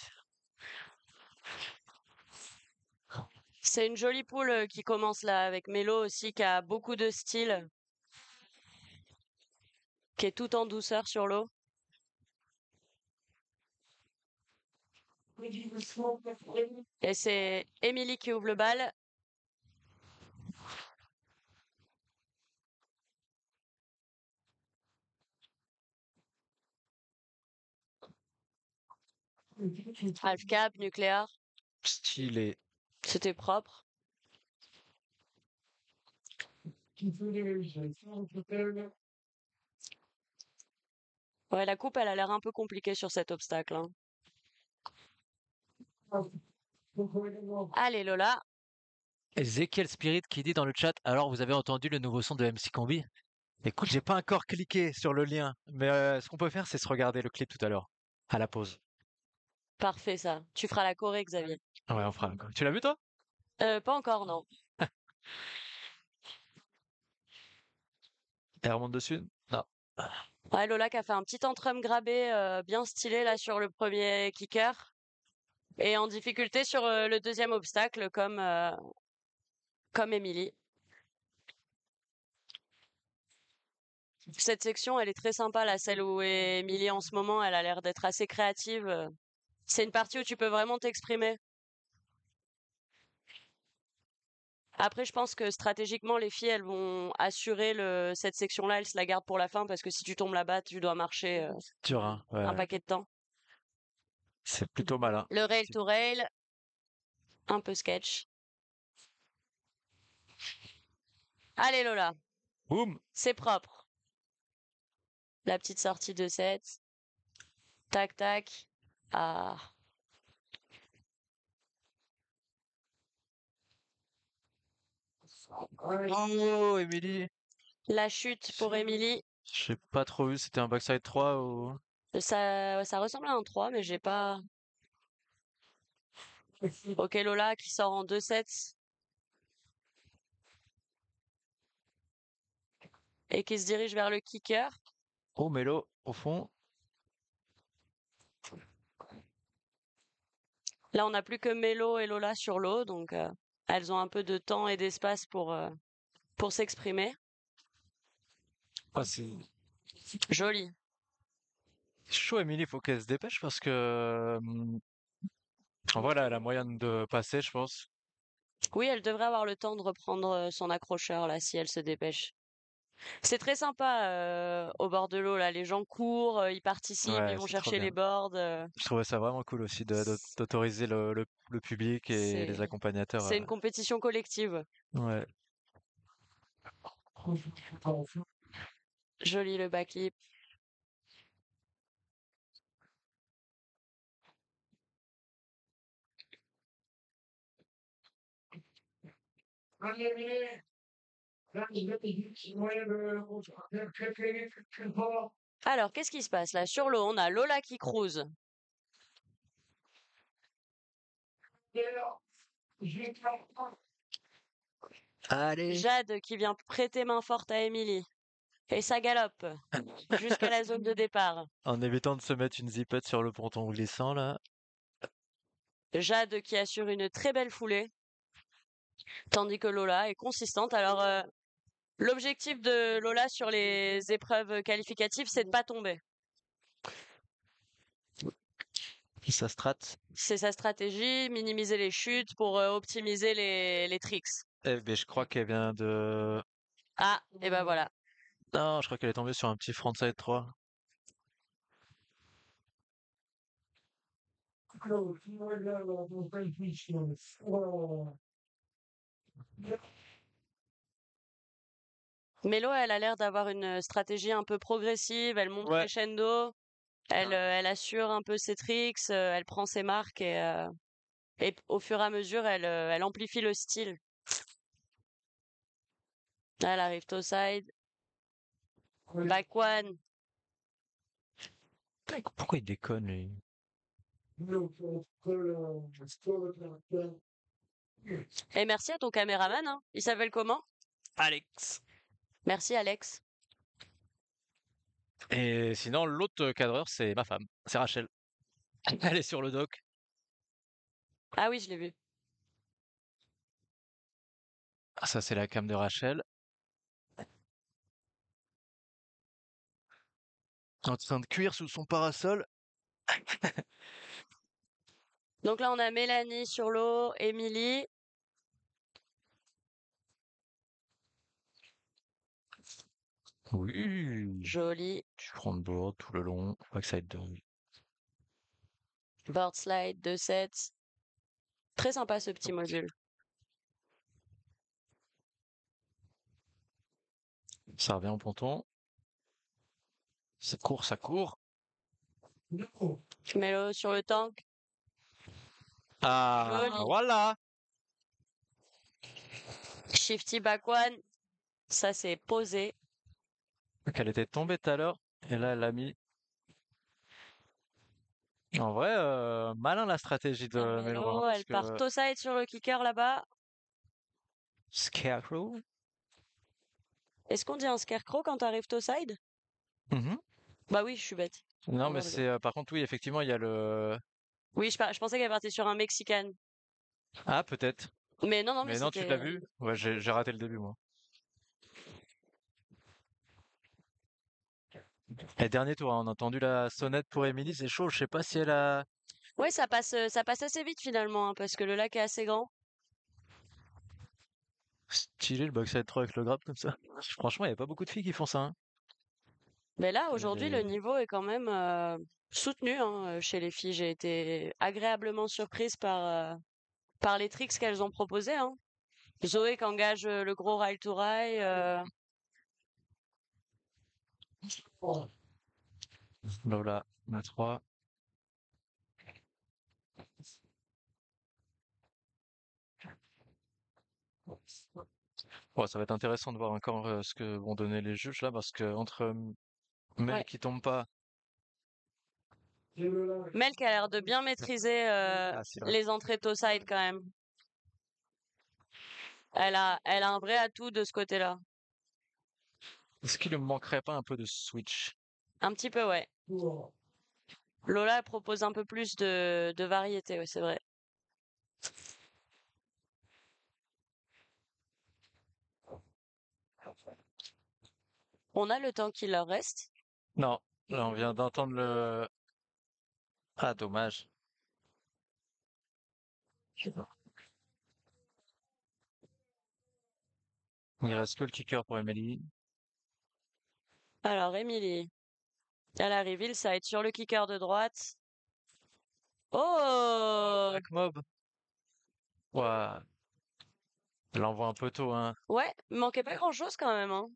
C'est une jolie poule qui commence là avec Mélo aussi, qui a beaucoup de style, qui est tout en douceur sur l'eau. Et c'est Émilie qui ouvre le bal. Half cap, nucléaire. Stylé. C'était propre. Ouais, la coupe, elle a l'air un peu compliquée sur cet obstacle, hein. Allez, Lola. Ezekiel Spirit qui dit dans le chat, alors vous avez entendu le nouveau son de MC Combi? Écoute, j'ai pas encore cliqué sur le lien, mais ce qu'on peut faire, c'est se regarder le clip tout à l'heure, à la pause. Parfait, ça. Tu feras la Corée, Xavier. Ouais, on fera. Tu l'as vu toi? Pas encore, non. Elle remonte dessus? Non. Ouais, Lola qui a fait un petit tantrum grabé bien stylé là sur le premier kicker. Et en difficulté sur le deuxième obstacle, comme Émilie. Cette section, elle est très sympa, là, celle où est Émilie en ce moment. Elle a l'air d'être assez créative. C'est une partie où tu peux vraiment t'exprimer. Après, je pense que stratégiquement, les filles, elles vont assurer cette section-là, elles se la gardent pour la fin parce que si tu tombes là-bas, tu dois marcher Dur, hein? un Ouais. paquet de temps. C'est plutôt malin. Le rail to rail, un peu sketch. Allez Lola, Boum! c'est propre. La petite sortie de 7. Tac, tac. Ah. Oh, Émilie! La chute pour Émilie. J'ai pas trop vu, c'était un backside 3 ou... Ça ressemble à un 3, mais j'ai pas. Ok, Lola qui sort en 2-7 et qui se dirige vers le kicker. Oh, Mélo, au fond. Là, on n'a plus que Mélo et Lola sur l'eau, donc elles ont un peu de temps et d'espace pour s'exprimer. Ah, c'est Joli. chaud, Émilie, faut qu'elle se dépêche parce que... en vrai, là, elle a moyen de passer, je pense. Oui, elle devrait avoir le temps de reprendre son accrocheur là si elle se dépêche. C'est très sympa au bord de l'eau là. Les gens courent, ils participent, ils Ouais, vont c'est trop chercher bien. les boards. Je trouvais ça vraiment cool aussi d'autoriser le public et les C'est accompagnateurs. c'est une compétition collective. Ouais. Joli le backflip. Alors, qu'est-ce qui se passe là? Sur l'eau, on a Lola qui cruise. Allez! Jade qui vient prêter main forte à Émilie. Et ça galope jusqu'à la zone de départ. En évitant de se mettre une zipette sur le ponton glissant, là. Jade qui assure une très belle foulée. Tandis que Lola est consistante. Alors, l'objectif de Lola sur les épreuves qualificatives, c'est de pas tomber. Ça strate. C'est sa stratégie, minimiser les chutes pour optimiser les tricks. Eh ben, je crois qu'elle vient de... Ah, et ben voilà. Non, je crois qu'elle est tombée sur un petit frontside 3. Mélo, elle a l'air d'avoir une stratégie un peu progressive. Elle monte Ouais. crescendo. Elle assure un peu ses tricks. Elle prend ses marques et au fur et à mesure, elle amplifie le style. Là, elle arrive toe side. Back one. Putain, pourquoi il déconne, lui? Et merci à ton caméraman, hein. Il s'appelle comment? Alex. Merci, Alex. Et sinon, l'autre cadreur, c'est ma femme. C'est Rachel. Elle est sur le dock. Ah oui, je l'ai vu. Ah, ça, c'est la cam de Rachel. En train de cuire sous son parasol. Donc là, on a Mélanie sur l'eau, Émilie. Oui. Joli. Du frontboard tout le long. Backside down. Board slide, 2-7. Très sympa ce petit module. Ça revient au ponton. Ça court, ça court. Mélo sur le tank. Ah, Joli. voilà. Shifty back one. Ça, c'est posé. Donc elle était tombée tout à l'heure. Et là, elle l'a mis. En vrai, malin la stratégie de Mélo, hein, Mélo, parce elle part que toe side sur le kicker là-bas. Scarecrow. Est-ce qu'on dit un scarecrow quand t'arrives toe side? Mhm. Bah oui, je suis bête. Non, On mais va c'est par contre, oui, effectivement, il y a le. Oui, je pensais qu'elle partait sur un mexicain. Ah, peut-être. Mais non, non, mais Mais non, tu l'as c'était. vu? Ouais, j'ai raté le début, moi. Et dernier tour, hein, on a entendu la sonnette pour Émilie, c'est chaud. Je sais pas si elle a Ouais, ça passe assez vite finalement, hein, parce que le lac est assez grand. stylé le backside 3 avec le grab comme ça. Franchement, il y a pas beaucoup de filles qui font ça, hein. Mais là, aujourd'hui, le Les- niveau est quand même soutenu hein, chez les filles. J'ai été agréablement surprise par les tricks qu'elles ont proposés. Hein. Zoé qui engage le gros rail to rail. Lola, on a 3. Bon, ça va être intéressant de voir encore ce que vont donner les juges là, parce que entre Mel Ouais. qui tombe pas. Mel qui a l'air de bien maîtriser Ah, c'est vrai. les entrées toe side quand même. Elle a un vrai atout de ce côté-là. Est-ce qu'il ne manquerait pas un peu de switch? Un petit peu, ouais. Lola elle propose un peu plus de variété, ouais, c'est vrai. On a le temps qu'il leur reste. Non, là on vient d'entendre le. Ah, dommage. Il reste que le kicker pour Emily. Alors, Émilie, elle arrive, il side sur le kicker de droite. Oh! Black Mob. Ouah, elle envoie un peu tôt, hein. Ouais, il manquait pas grand-chose quand même, hein.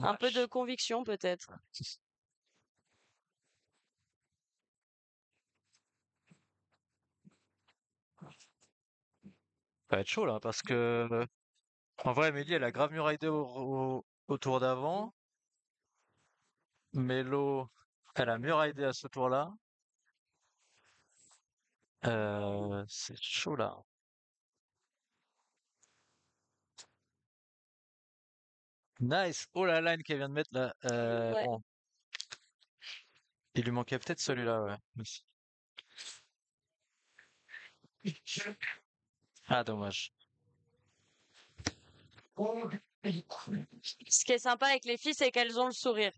Un peu de Dommage. conviction peut-être. Ça va être chaud là, parce que en vrai, Emily, elle a grave mieux ridé au tour d'avant. Melo, elle a mieux ridé à ce tour-là. C'est chaud là. Nice. Oh la line qu'elle vient de mettre là. Ouais. Bon, il lui manquait peut-être celui-là, ouais. Ah, dommage. Ce qui est sympa avec les filles, c'est qu'elles ont le sourire.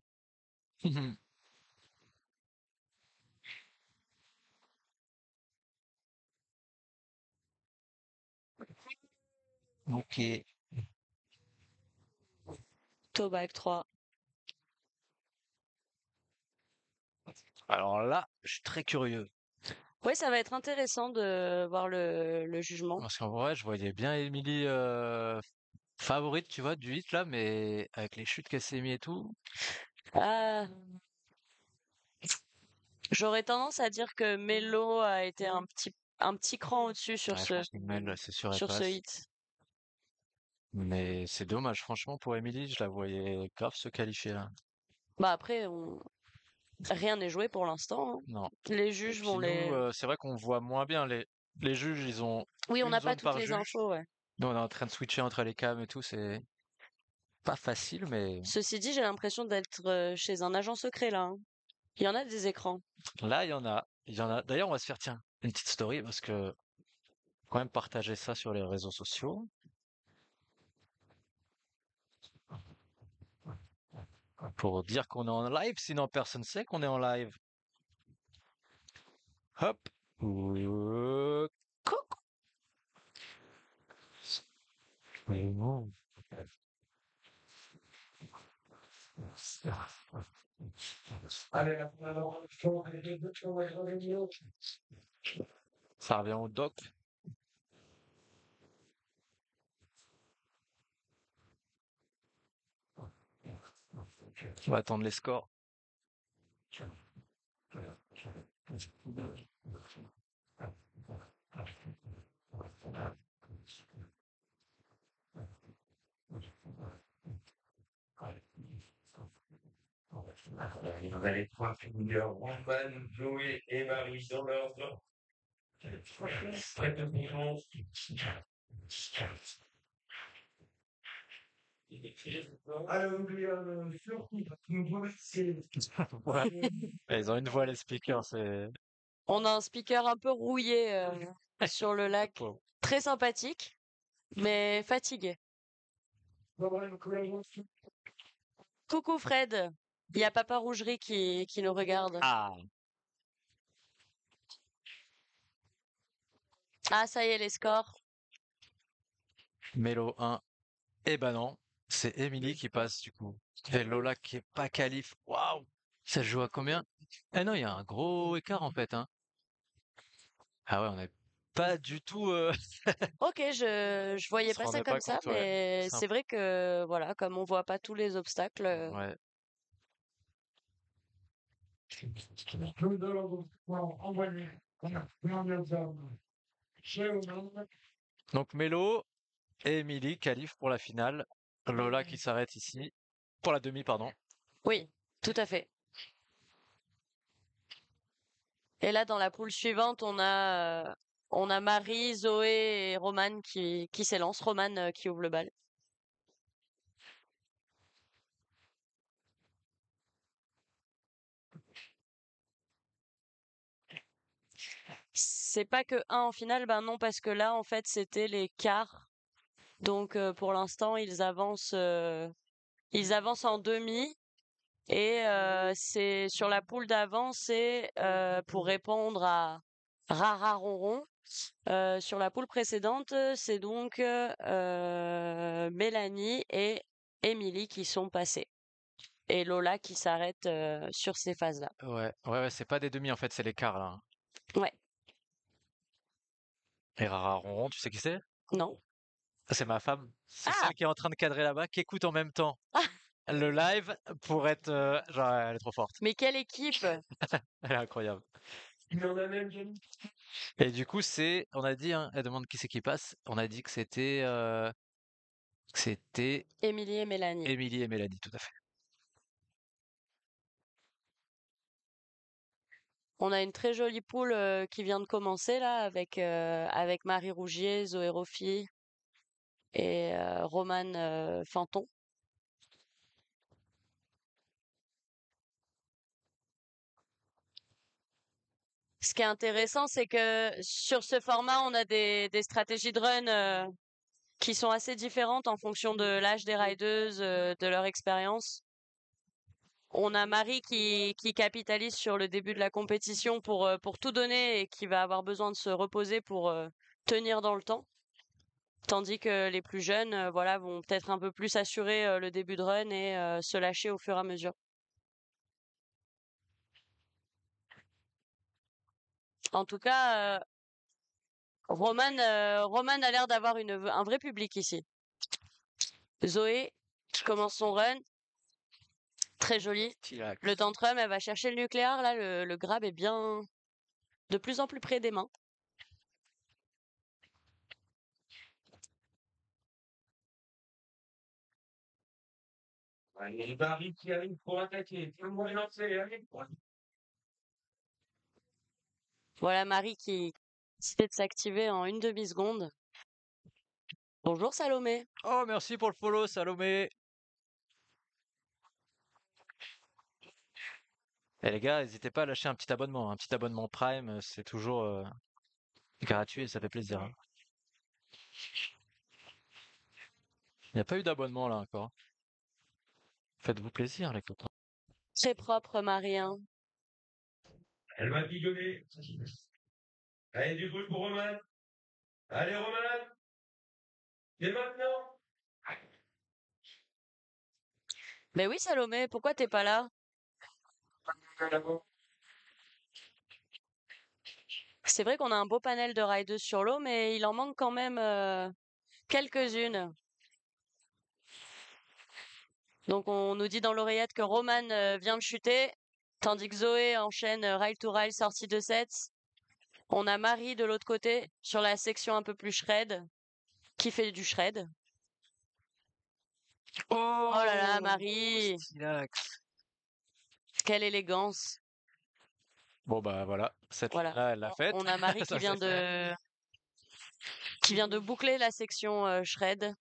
Ok. Toe back 3. Alors là, je suis très curieux. Ouais, ça va être intéressant de voir le jugement. Parce qu'en vrai, je voyais bien Emily favorite, tu vois, du hit là, mais avec les chutes qu'elle s'est mis et tout. Ah, j'aurais tendance à dire que Melo a été un petit cran au-dessus Ouais, je pense que Mel, c'est sûr, elle sur ce passe. hit. Mais c'est dommage, franchement, pour Emily, je la voyais grave se qualifier là. Bah après, rien n'est joué pour l'instant. Hein. Non. Les Et juges vont puis nous, les. c'est vrai qu'on voit moins bien les juges, ils ont Oui, on une n'a pas zone toutes par les juge. infos, ouais. Nous, on est en train de switcher entre les cams et tout, c'est pas facile, mais Ceci dit, j'ai l'impression d'être chez un agent secret là. Hein. Il y en a des écrans. là, il y en a. Il y en a. D'ailleurs, on va se faire, tiens, une petite story parce que quand même partager ça sur les réseaux sociaux pour dire qu'on est en live, sinon personne sait qu'on est en live. Hop. Coucou. Mais non. Allez, alors, Ça revient au doc. On va attendre les scores. on a les trois figures, Roman, Zoé et Marie dans l'ordre. Prête de confiance. Alors, n'oubliez surtout, nous remercier. Ouais. Ils ont une voix, les speakers, c'est... On a un speaker un peu rouillé sur le lac. Pauvre. Très sympathique, mais fatigué. Coucou Fred. Il y a Papa Rougerie qui nous regarde. Ah, Ah, ça y est, les scores. Mélo 1. Eh ben non, c'est Emily qui passe du coup. Et Lola qui est pas qualif. Waouh! Ça se joue à combien? Eh non, il y a un gros écart en fait, hein. Ah ouais, on n'est pas du tout... Ok, je on voyais se pas ça rendait pas comme ça, compte, ouais. mais C'est un c'est vrai que voilà, comme on voit pas tous les obstacles, Ouais. Nous allons envoyer Donc Mélo et Emily qualifent pour la finale. Lola qui s'arrête ici. Pour la demi, pardon. oui, tout à fait. Et là, dans la poule suivante, on a Marie, Zoé et Romane qui s'élancent. Romane qui ouvre le bal. C'est pas que un en finale, ben non, parce que là, en fait, c'était les quarts. Donc, pour l'instant, ils avancent en demi. Et c'est sur la poule d'avant, c'est pour répondre à Rara Ronron. Sur la poule précédente, c'est donc Mélanie et Émilie qui sont passées. Et Lola qui s'arrête sur ces phases-là. Ouais, c'est pas des demi en fait, c'est l'écart là, hein. Ouais, Et Rara Ronron, tu sais qui c'est? non. C'est ma femme. C'est Ah! celle qui est en train de cadrer là-bas, qui écoute en même temps le live pour être... genre, elle est trop forte. Mais quelle équipe! Elle est incroyable. Il y en a même qui Et du coup, c'est... On a dit, hein, elle demande qui c'est qui passe. On a dit que c'était Émilie et Mélanie. Émilie et Mélanie, tout à fait. On a une très jolie poule qui vient de commencer là avec Marie Rougier, Zoé Rofi et Romane Fanton. Ce qui est intéressant, c'est que sur ce format, on a des stratégies de run qui sont assez différentes en fonction de l'âge des rideuses, de leur expérience. On a Marie qui capitalise sur le début de la compétition pour tout donner et qui va avoir besoin de se reposer pour tenir dans le temps. Tandis que les plus jeunes, voilà, vont peut-être un peu plus assurer le début de run et se lâcher au fur et à mesure. En tout cas, Roman a l'air d'avoir un vrai public ici. Zoé qui commence son run, très jolie. Chillax. Le tantrum, elle va chercher le nucléaire. Là, le grab est bien de plus en plus près des mains. Allez, Barry qui arrive pour attaquer. Tout le monde est lancé. Allez. Voilà Marie qui décide de s'activer en une demi-seconde. Bonjour Salomé. Oh, merci pour le follow, Salomé. Et les gars, n'hésitez pas à lâcher un petit abonnement. Un petit abonnement Prime, c'est toujours gratuit et ça fait plaisir, hein. Il n'y a pas eu d'abonnement là encore. Faites-vous plaisir, les copains. Très propre Marie, hein. Elle va bidonner. Allez, du bruit pour Roman. Allez, Roman. Et maintenant. Mais oui, Salomé, pourquoi t'es pas là? C'est vrai qu'on a un beau panel de riders sur l'eau, mais il en manque quand même quelques-unes. Donc on nous dit dans l'oreillette que Roman vient de chuter, tandis que Zoé enchaîne rail to rail sortie de 7. On a Marie de l'autre côté, sur la section un peu plus shred, qui fait du shred. Oh là là, Marie, stylax. quelle élégance. Bon, bah voilà, cette Voilà. là elle l'a faite. On a Marie Ça, c'est fait. qui vient de boucler la section shred.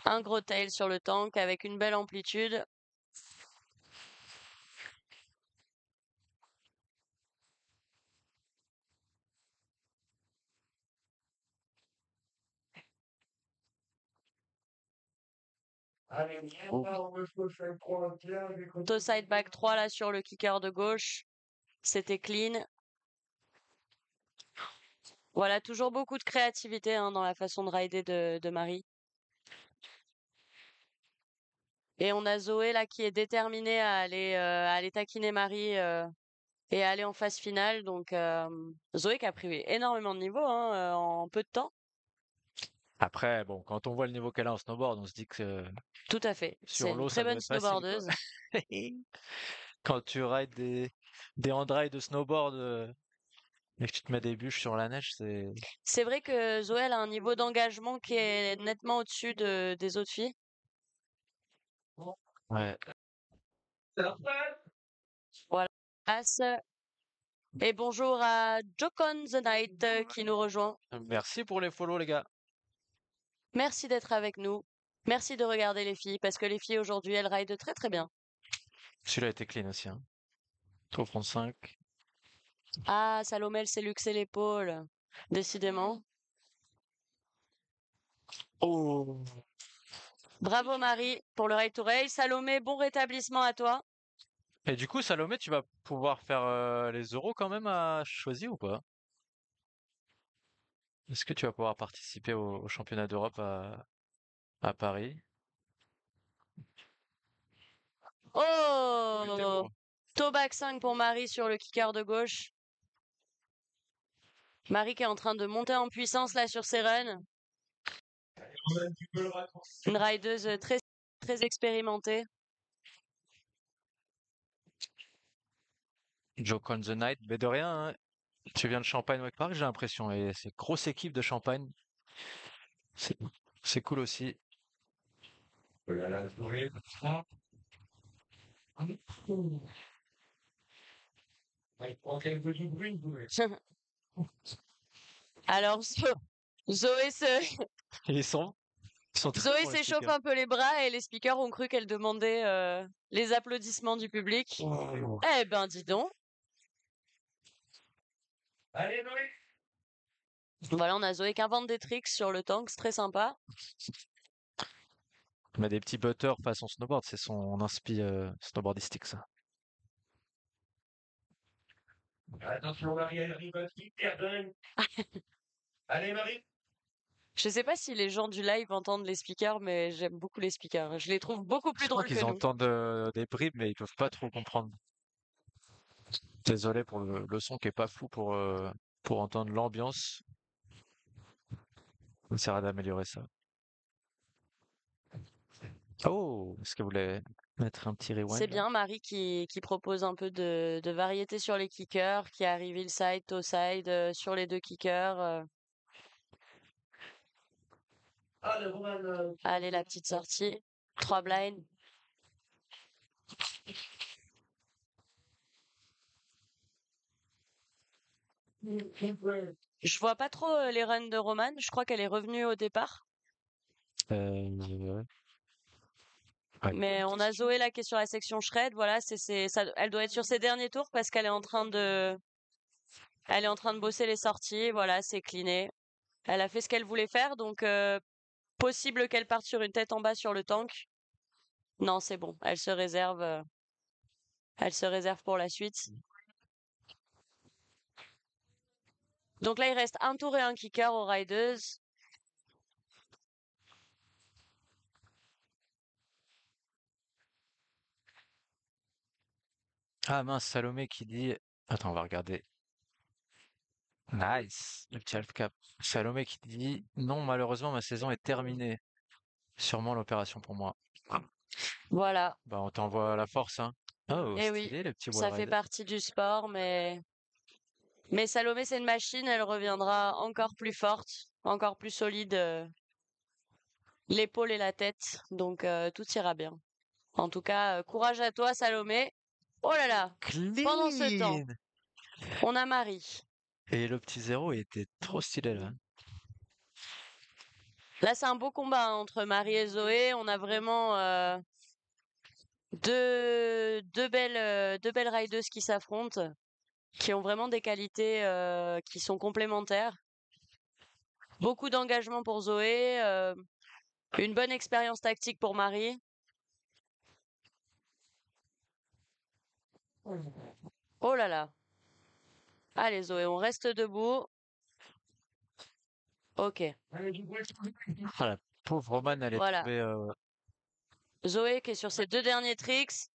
Un gros tail sur le tank avec une belle amplitude. Toe side back 3 là sur le kicker de gauche. C'était clean. Voilà, toujours beaucoup de créativité hein, dans la façon de rider de Marie. Et on a Zoé là qui est déterminée à aller taquiner Marie et à aller en phase finale. Donc Zoé qui a pris énormément de niveau hein, en peu de temps. Après, bon, quand on voit le niveau qu'elle a en snowboard, on se dit que Tout à fait. C'est sur une l'eau, très ça doit bonne être facile, quoi. snowboardeuse. Quand tu rides des hand-rides de snowboard et que tu te mets des bûches sur la neige, c'est... C'est vrai que Zoé elle a un niveau d'engagement qui est nettement au-dessus des autres filles. Ouais. Voilà. Passe. Et bonjour à Jocon the Night qui nous rejoint. Merci pour les follow, les gars. Merci d'être avec nous. Merci de regarder les filles parce que les filles aujourd'hui elles rident très très bien. Celui-là était clean aussi, hein. Au front 5. Ah, Salomé elle s'est luxé l'épaule. Décidément. Oh! Bravo Marie pour le ride to rail. Salomé, bon rétablissement à toi. Et du coup, Salomé, tu vas pouvoir faire les euros quand même à choisir ou pas? Est-ce que tu vas pouvoir participer au championnat d'Europe à Paris? Oh! Toe back 5 pour Marie sur le kicker de gauche. Marie qui est en train de monter en puissance là sur ses runs. Une rideuse très, très expérimentée. Joe Con the Night, mais de rien, hein. Tu viens de Champagne Wake Park, j'ai l'impression, et c'est grosse équipe de Champagne. C'est c'est cool aussi. Alors, Zoé se, Ils sont très Zoé bons les s'échauffe speakers. un peu les bras et les speakers ont cru qu'elle demandait les applaudissements du public. Oh. Eh ben, dis donc. Allez, Noé. Voilà, on a Zoé qui invente des tricks sur le tank, c'est très sympa. Mais des petits butters façon snowboard, c'est son inspi snowboardistique, ça. Attention, Marie, elle arrive à hyper dingue. Allez, Marie. Je sais pas si les gens du live entendent les speakers, mais j'aime beaucoup les speakers. Je les trouve beaucoup plus Je crois drôles que qu'ils nous. entendent des bribes, mais ils peuvent pas trop comprendre. Désolé pour le son qui est pas fou pour entendre l'ambiance. On essaiera d'améliorer ça. Oh, est-ce que vous voulez mettre un petit C'est rewind là? bien Marie qui propose un peu de variété sur les kickers, qui arrive hillside, toe side sur les deux kickers. Allez, la petite sortie. 3 blinds. Je vois pas trop les runs de Roman. Je crois qu'elle est revenue au départ. Ouais. Ouais. Mais on a Zoé là qui est sur la section shred. Voilà, elle doit être sur ses derniers tours parce qu'elle est en train elle est en train de bosser les sorties. Voilà, c'est cleané. Elle a fait ce qu'elle voulait faire, donc possible qu'elle parte sur une tête en bas sur le tank. Non, c'est bon. Elle se réserve. Elle se réserve pour la suite. Donc là, il reste un tour et un kicker aux riders. Ah mince, Salomé qui dit... Attends, on va regarder. Nice, le petit half cap. Salomé qui dit non, malheureusement, ma saison est terminée. Sûrement l'opération pour moi. Voilà. Bah, on t'envoie la force, hein. Oh, Et oui, stylé, le petit wall ça fait rider. partie du sport, mais Salomé, c'est une machine, elle reviendra encore plus forte, encore plus solide, l'épaule et la tête, donc tout ira bien. En tout cas, courage à toi, Salomé. Oh là là, pendant ce temps, Clean! on a Marie. Et le petit zéro, il était trop stylé, là. Là, c'est un beau combat hein, entre Marie et Zoé. On a vraiment deux belles riders qui s'affrontent, qui ont vraiment des qualités qui sont complémentaires. Beaucoup d'engagement pour Zoé, une bonne expérience tactique pour Marie. Oh là là. Allez Zoé, on reste debout. Ok, Ah, la pauvre Romane, elle est voilà. tombée... Zoé qui est sur ses 2 derniers tricks.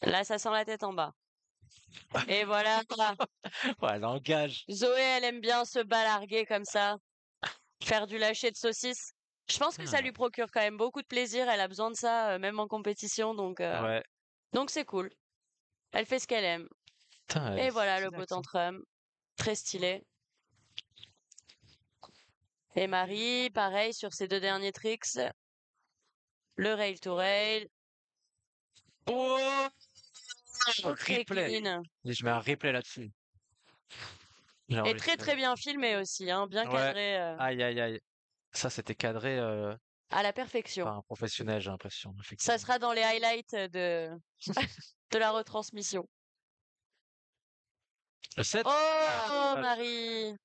Là, ça sent la tête en bas. Et voilà. Ouais, elle engage. Zoé, elle aime bien se balarguer comme ça, faire du lâcher de saucisse. Je pense que ça lui Putain, procure quand même beaucoup de plaisir. Elle a besoin de ça, même en compétition, ouais, donc c'est cool. Elle fait ce qu'elle aime. putain, elle Et est voilà le stylax, beau hein. tantrum, très stylé. Et Marie, pareil sur ses 2 derniers tricks, le rail to rail, Oh! très Replay! clean. Et je mets un replay là-dessus. J'ai Et très enregistré. très bien filmé aussi, hein, bien Ouais, cadré aïe, aïe, aïe. Ça, c'était cadré à la perfection. par un professionnel, j'ai l'impression, Ça effectivement. sera dans les highlights de la retransmission. Le 7. Oh Marie!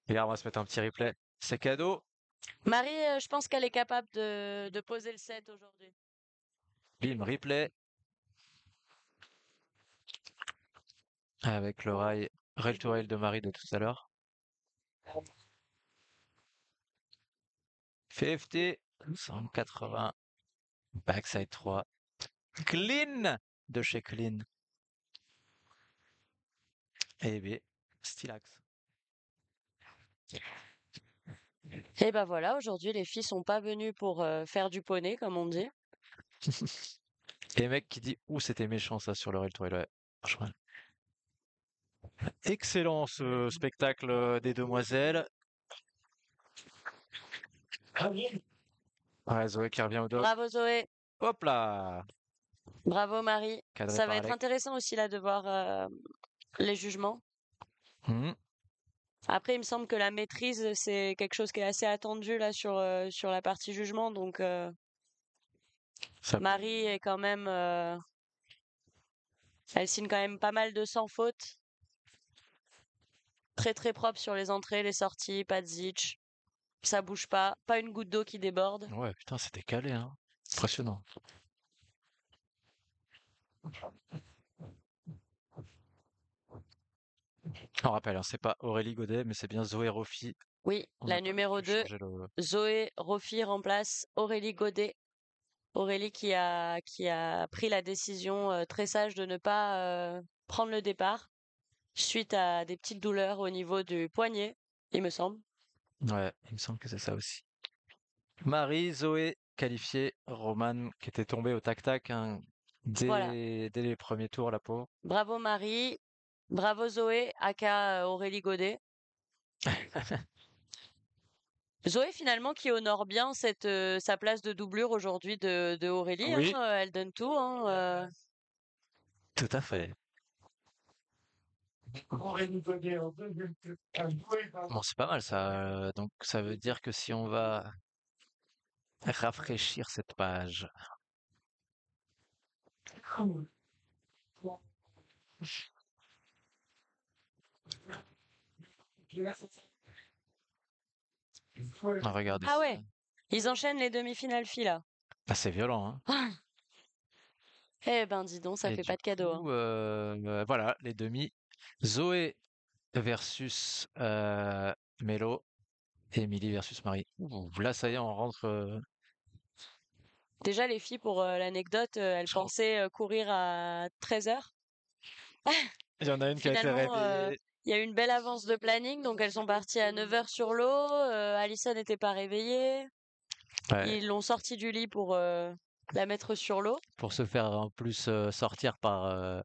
Regarde, on va se mettre un petit replay. C'est cadeau. Marie, je pense qu'elle est capable de poser le 7 aujourd'hui. Bim, replay. Avec le rail to rail de Marie de tout à l'heure. 50. 180. Backside 3. Clean de chez Clean. Et B. Stylax. Et ben voilà, aujourd'hui les filles sont pas venues pour faire du poney, comme on dit. Et mec qui dit, ouh, c'était méchant ça sur le rail to rail. Ouais, franchement. Excellent ce spectacle des demoiselles. Ouais, Zoé qui revient au dos. Bravo Zoé, Hop là! bravo Marie. Cadré Ça va par être Alec. intéressant aussi là de voir les jugements. Mhm. Après, il me semble que la maîtrise, c'est quelque chose qui est assez attendu là sur la partie jugement. Donc Ça- Marie est quand même, elle signe quand même pas mal de sans faute. Très très propre sur les entrées, les sorties, pas de zitch. Ça bouge pas une goutte d'eau qui déborde. Ouais, putain, c'était calé, hein. Impressionnant. On rappelle, hein, c'est pas Aurélie Godet, mais c'est bien Zoé Rofi. Oui, On n'a la pas numéro pu 2, changer le. Zoé Rofi remplace Aurélie Godet. Aurélie qui a pris la décision très sage de ne pas prendre le départ suite à des petites douleurs au niveau du poignet, il me semble. Ouais, il me semble que c'est ça aussi. Marie, Zoé, qualifiée. Roman, qui était tombée au tac-tac, hein, Voilà. dès les premiers tours, la peau. Bravo Marie, bravo Zoé, aka Aurélie Godet. Zoé finalement qui honore bien sa place de doublure aujourd'hui de Aurélie, hein, Oui, elle donne tout. Hein, tout à fait. Bon, c'est pas mal ça. Donc, ça veut dire que si on va rafraîchir cette page. On va regarder Ah ça. ouais, ils enchaînent les demi-finales filles là. Ah, c'est violent, hein. Eh ben, dis donc, ça Et fait du pas de cadeau, hein. coup, voilà, les demi. Zoé versus Mélo et Emily versus Marie. Ouh, là, ça y est, on rentre. Déjà, les filles, pour l'anecdote, elles pensaient courir à 13h. Il y en a une qui a été Finalement, réveillée. il y a eu une belle avance de planning, donc elles sont parties à 9h sur l'eau. Alison n'était pas réveillée. Ouais, Ils l'ont sortie du lit pour la mettre sur l'eau. pour se faire en plus sortir par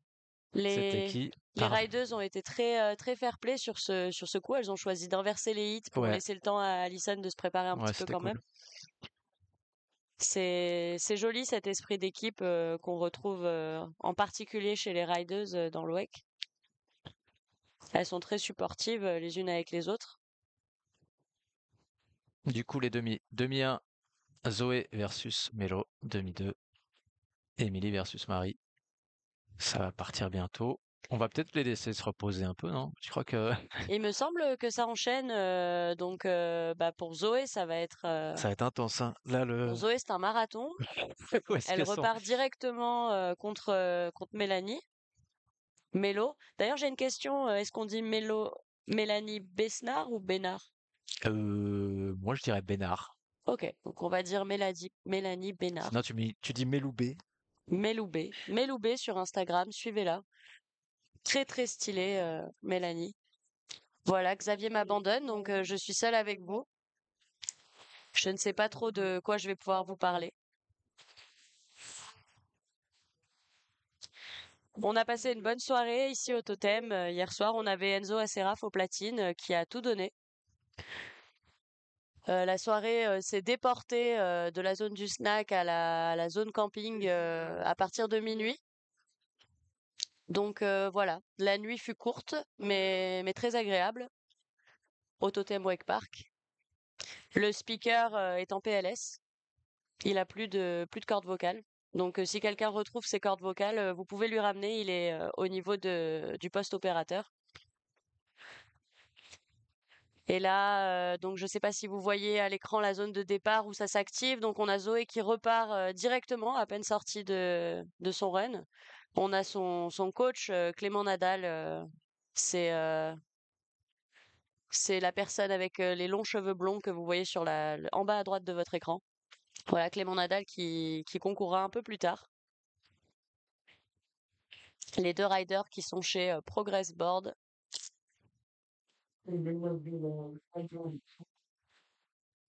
c'était Les, qui? les Par. riders ont été très fair-play sur ce coup. Elles ont choisi d'inverser les hits pour Ouais, laisser le temps à Alison de se préparer un ouais, petit peu c'était quand cool. même. C'est joli cet esprit d'équipe qu'on retrouve en particulier chez les riders dans le WEC. Elles sont très supportives les unes avec les autres. Du coup, les demi. Demi 1, Zoé versus Mélo. Demi 2, Emily versus Marie. Ça va partir bientôt. On va peut-être les laisser se reposer un peu, non? Je crois que Il me semble que ça enchaîne. Donc, bah, pour Zoé, ça va être. ça va être intense, hein. Là, Pour le. Zoé, c'est un marathon. Où est-ce Elle qu'elles sont? repart directement contre Mélanie. Mélo. D'ailleurs, j'ai une question. Est-ce qu'on dit Mélanie Besnard ou Bénard? Moi, je dirais Bénard. Ok, donc on va dire Mélanie Bénard. Sinon, tu dis Méloubé. Méloubé. Méloubé sur Instagram, suivez-la. Très très stylée, Mélanie. Voilà, Xavier m'abandonne, donc je suis seule avec vous. Je ne sais pas trop de quoi je vais pouvoir vous parler. On a passé une bonne soirée ici au Totem. Hier soir, on avait Enzo Aceraf au platine qui a tout donné. La soirée s'est déportée de la zone du snack à la zone camping à partir de minuit. Donc voilà, la nuit fut courte, mais très agréable au Totem Wake Park. Le speaker est en PLS. Il a plus de cordes vocales. Donc si quelqu'un retrouve ses cordes vocales, vous pouvez lui ramener. Il est au niveau du poste opérateur. Et là, donc je ne sais pas si vous voyez à l'écran la zone de départ où ça s'active. Donc on a Zoé qui repart directement à peine sortie de son run. On a son coach Clément Nadal. C'est euh, c'est la personne avec les longs cheveux blonds que vous voyez en bas à droite de votre écran. Voilà, Clément Nadal qui concourra un peu plus tard. Les deux riders qui sont chez Progress Board.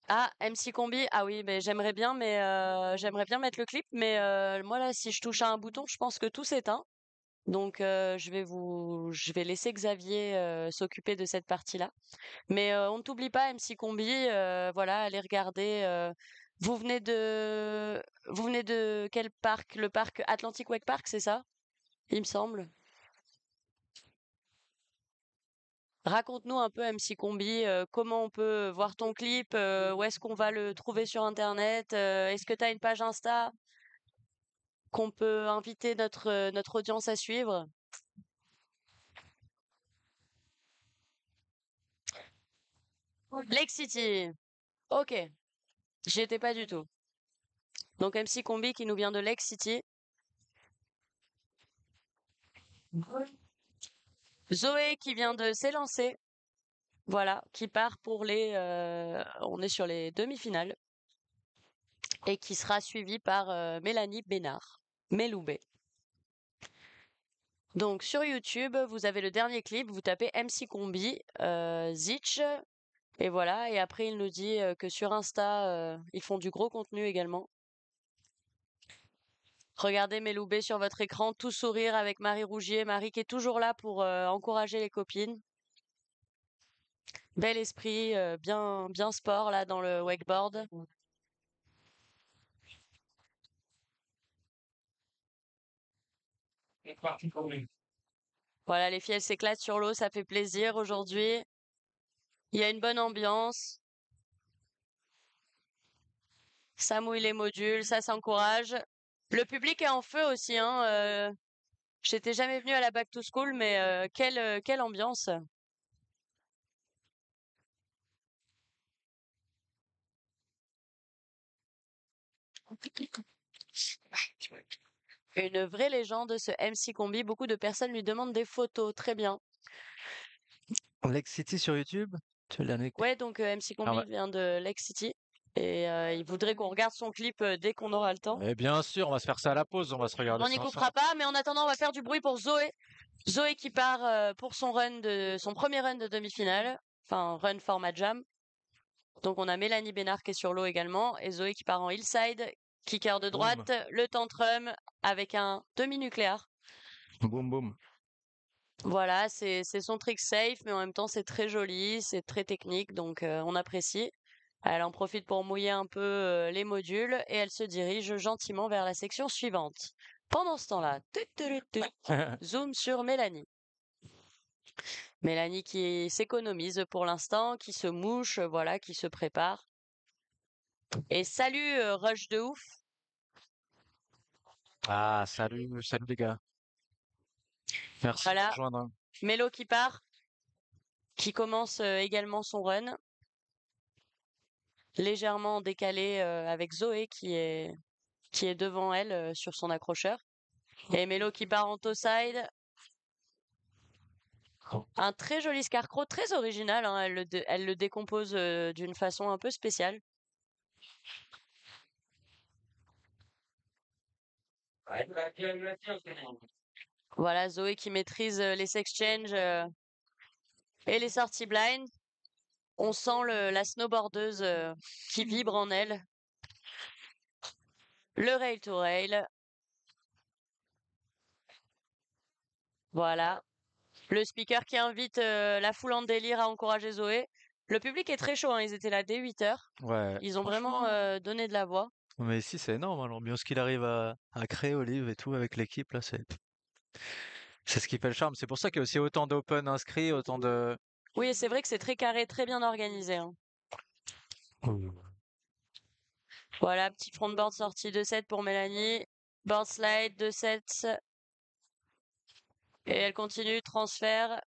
Ah, MC Combi, ah oui, mais j'aimerais bien mettre le clip, mais moi là, si je touche à un bouton, je pense que tout s'éteint. Donc je vais laisser Xavier s'occuper de cette partie-là. Mais on ne t'oublie pas, MC Combi, voilà, allez regarder. Vous venez de quel parc? Le parc Atlantic Wake Park, c'est ça? Il me semble. Raconte-nous un peu, MC Combi, comment on peut voir ton clip, où est-ce qu'on va le trouver sur Internet, est-ce que tu as une page Insta qu'on peut inviter notre audience à suivre? Lake City. Ok, j'y étais pas du tout. Donc MC Combi qui nous vient de Lake City. Zoé qui vient de s'élancer. Voilà, qui part pour on est sur les demi-finales. Et qui sera suivie par Mélanie Bénard. Méloubé. Donc sur YouTube, vous avez le dernier clip, vous tapez MC Combi, Zitch, et voilà. Et après, il nous dit que sur Insta, ils font du gros contenu également. Regardez Méloubé sur votre écran, tout sourire avec Marie Rougier. Marie qui est toujours là pour encourager les copines. Bel esprit, bien sport là dans le wakeboard. C'est parti pour lui. Voilà, les filles, elles s'éclatent sur l'eau, ça fait plaisir aujourd'hui. Il y a une bonne ambiance. Ça mouille les modules, ça s'encourage. Le public est en feu aussi, hein. J'étais jamais venue à la Back to School, mais quelle ambiance. Une vraie légende, ce MC Combi. Beaucoup de personnes lui demandent des photos. Très bien. Lex City sur YouTube? Tu veux le dernier? Ouais, donc MC Ah Combi ouais. vient de Lex City. Et il voudrait qu'on regarde son clip dès qu'on aura le temps. Et bien sûr, on va se faire ça à la pause, on va se regarder On ça n'y ensemble. coupera pas, mais en attendant, on va faire du bruit pour Zoé. Zoé qui part pour son premier run de demi-finale. Enfin, run format jam. Donc on a Mélanie Bénard qui est sur l'eau également. Et Zoé qui part en hillside. Kicker de droite, Boum, le tantrum avec un demi-nucléaire. boum, boum. Voilà, c'est son trick safe, mais en même temps c'est très joli, c'est très technique, donc on apprécie. Elle en profite pour mouiller un peu les modules et elle se dirige gentiment vers la section suivante. Pendant ce temps-là, zoom sur Mélanie. Mélanie qui s'économise pour l'instant, qui se mouche, voilà, qui se prépare. Et salut Rush de ouf. Ah, salut, salut les gars. Merci de nous Voilà, rejoindre. Mélo qui part, qui commence également son run, légèrement décalé avec Zoé qui est devant elle sur son accrocheur. Et Mélo qui part en toe side. Un très joli Scarecrow, très original, hein, elle le décompose d'une façon un peu spéciale. Voilà, Zoé qui maîtrise les exchanges et les sorties blind. On sent la snowboardeuse qui vibre en elle. Le rail to rail. Voilà. Le speaker qui invite la foule en délire à encourager Zoé. Le public est très chaud, hein, ils étaient là dès 8 heures. Ouais, Ils ont vraiment donné de la voix. mais ici c'est énorme, hein, l'ambiance qu'il arrive à créer, Olive et tout, avec l'équipe, là, c'est ce qui fait le charme. C'est pour ça qu'il y a aussi autant d'open inscrits, autant de... Oui, c'est vrai que c'est très carré, très bien organisé, hein. Voilà, petit frontboard sorti 2-7 pour Mélanie. Board slide 2-7. Et elle continue, transfert.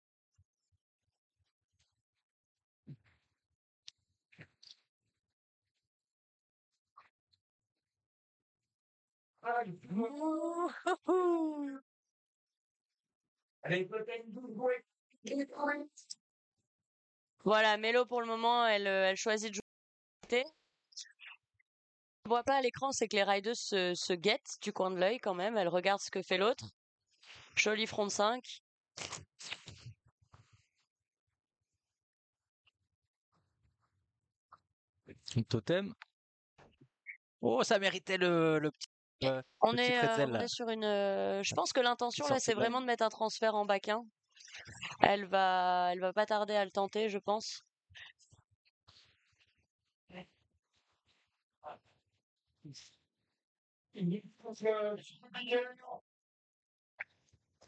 Voilà, Mélo pour le moment, elle choisit de jouer. On voit pas à l'écran, c'est que les riders se guettent du coin de l'œil quand même. Elle regarde ce que fait l'autre. Joli front 5. Totem. Oh, ça méritait le petit, On le petit est, pretzel, on là. est sur une. Je pense que l'intention là, Sortie c'est blind. vraiment de mettre un transfert en back 1. Elle va pas tarder à le tenter, je pense.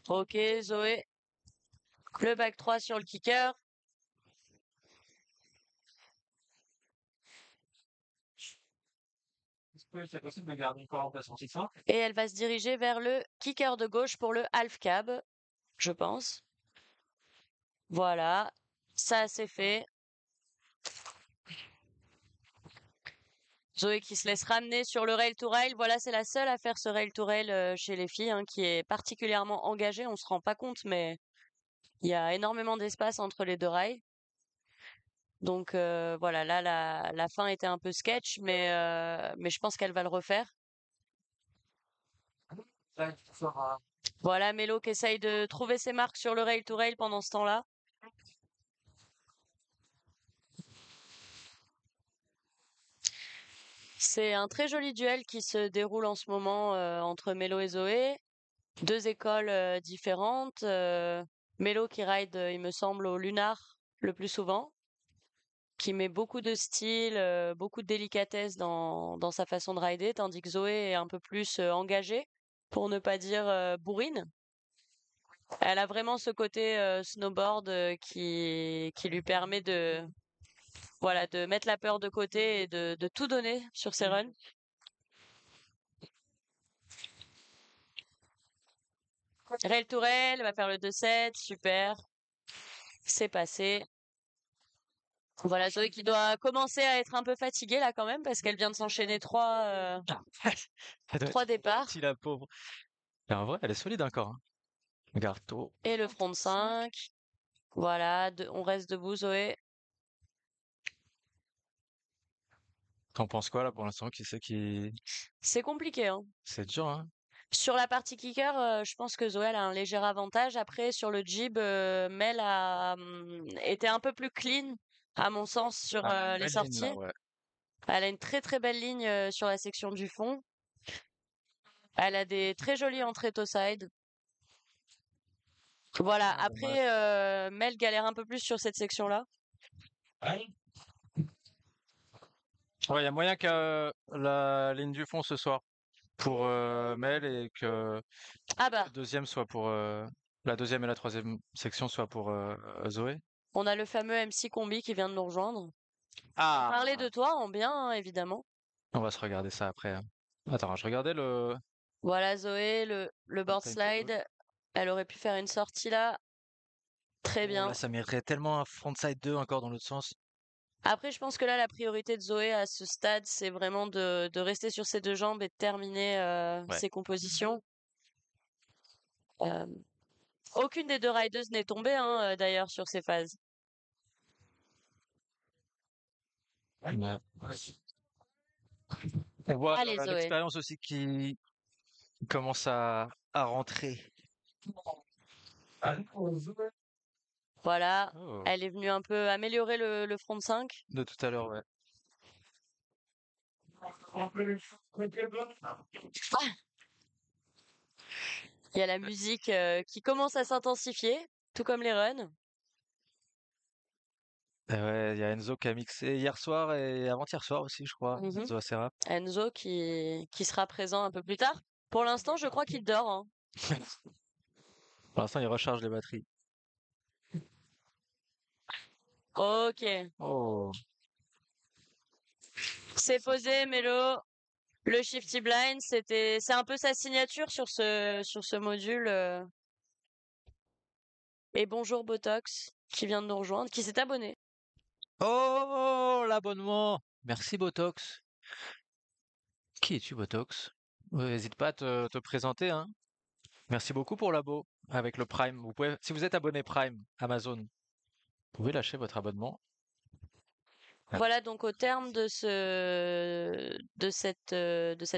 Ok, Zoé. Le back 3 sur le kicker. C'est possible de garder encore en place en 600. Et elle va se diriger vers le kicker de gauche pour le half cab, je pense. Voilà, ça c'est fait. Zoé qui se laisse ramener sur le rail to rail. Voilà, c'est la seule à faire ce rail to rail chez les filles, hein, qui est particulièrement engagée. On se rend pas compte, mais il y a énormément d'espace entre les deux rails. Donc voilà, là la fin était un peu sketch, mais je pense qu'elle va le refaire. Voilà, Mélo qui essaye de trouver ses marques sur le rail to rail pendant ce temps-là. C'est un très joli duel qui se déroule en ce moment entre Mélo et Zoé. Deux écoles différentes. Mélo qui ride, il me semble, au Lunar le plus souvent, qui met beaucoup de style, beaucoup de délicatesse dans sa façon de rider, tandis que Zoé est un peu plus engagée, pour ne pas dire bourrine. Elle a vraiment ce côté snowboard qui lui permet voilà, de mettre la peur de côté et de tout donner sur ses runs. Rail to rail, elle va faire le 2-7, super. C'est passé. Voilà, Zoé qui doit commencer à être un peu fatiguée là quand même parce qu'elle vient de s'enchaîner trois Ça doit départs. être la pauvre. Et en vrai, elle est solide encore, hein. Regarde, tôt. Et le front de 5. Voilà, on reste debout, Zoé. T'en penses quoi là pour l'instant? Qui c'est qui. C'est compliqué, hein. C'est dur, hein? Sur la partie kicker, je pense que Zoé elle a un léger avantage. Après, sur le jib, Mel a été un peu plus clean, à mon sens, sur les Belle ligne sorties. là, ouais. Elle a une très très belle ligne sur la section du fond. Elle a des très jolies entrées toe side. Voilà, Ah, dommage. après, Mel galère un peu plus sur cette section-là. Ouais, il y a moyen que la ligne du fond ce soir pour Mel et que Ah bah, la deuxième soit pour la deuxième et la troisième section soit pour Zoé. on a le fameux MC Combi qui vient de nous rejoindre. Ah, Parler de toi en bien, hein, évidemment. on va se regarder ça après, hein. Attends, je regardais le Voilà, Zoé, le board time to vote. slide. Elle aurait pu faire une sortie là. Très Oh, là, bien. ça mériterait tellement un frontside 2 encore dans l'autre sens. Après, je pense que là, la priorité de Zoé à ce stade, c'est vraiment de rester sur ses deux jambes et de terminer Ouais. ses compositions. Euh, aucune des deux riders n'est tombée, hein, d'ailleurs, sur ces phases. Ouais. On voit Allez, Zoé. l'expérience aussi qui commence à rentrer. Voilà. Oh, Elle est venue un peu améliorer le front 5. de tout à l'heure, ouais. Il y a la musique qui commence à s'intensifier, tout comme les runs. Ouais, il y a Enzo qui a mixé hier soir et avant-hier soir aussi, je crois. Mhm. Enzo Acera. Enzo qui sera présent un peu plus tard. Pour l'instant, je crois qu'il dort, hein. Pour l'instant, il recharge les batteries. Ok. Oh, C'est posé, Mélo. Le Shifty Blind, c'est un peu sa signature sur ce module. Et bonjour Botox, qui vient de nous rejoindre, qui s'est abonné. oh, l'abonnement. Merci Botox. Qui es-tu Botox? N'hésite pas à te présenter, hein. Merci beaucoup pour l'abo avec le Prime. Vous pouvez, si vous êtes abonné Prime Amazon, vous pouvez lâcher votre abonnement. Ah. Voilà donc au terme de cette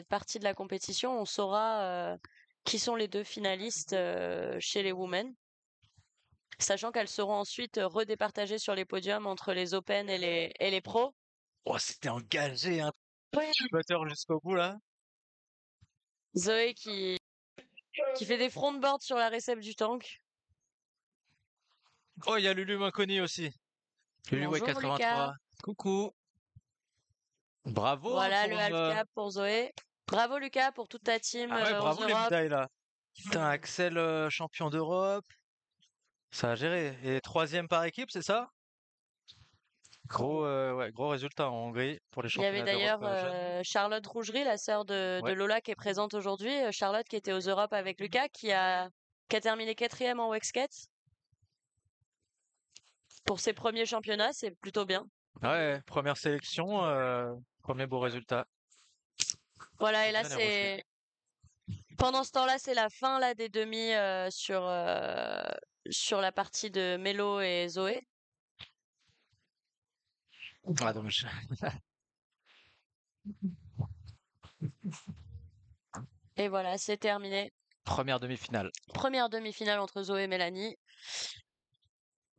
partie de la compétition, on saura qui sont les deux finalistes chez les women, sachant qu'elles seront ensuite redépartagées sur les podiums entre les Open et les pros. Oh, c'était engagé, hein. Moteur jusqu'au bout là. Zoé qui fait des frontboards sur la réception du tank. Oh, il y a Lulu Inconi aussi. Lulu Way Bonjour 83. Lucas. Coucou. Bravo hein, Voilà le pour. half cap pour Zoé. Bravo Lucas pour toute ta team Ah ouais, aux bravo les Europes. médailles là. Putain, Axel champion d'Europe. Ça a géré. Et troisième par équipe, c'est ça? Gros, ouais, gros résultat en Hongrie pour les Il y avait championnats d'Europe d'ailleurs jeunes. Charlotte Rougerie, la sœur de Ouais. Lola, qui est présente aujourd'hui. Charlotte qui était aux Europes avec Lucas, qui a terminé 4e en Wexket. Pour ses premiers championnats, c'est plutôt bien. Ouais, première sélection, premier beau résultat. Voilà, et là Bien les Rochers. c'est pendant ce temps-là, c'est la fin là des demi sur la partie de Mélo et Zoé. Ah, dommage. Et voilà, c'est terminé. Première demi-finale. Première demi-finale entre Zoé et Mélanie.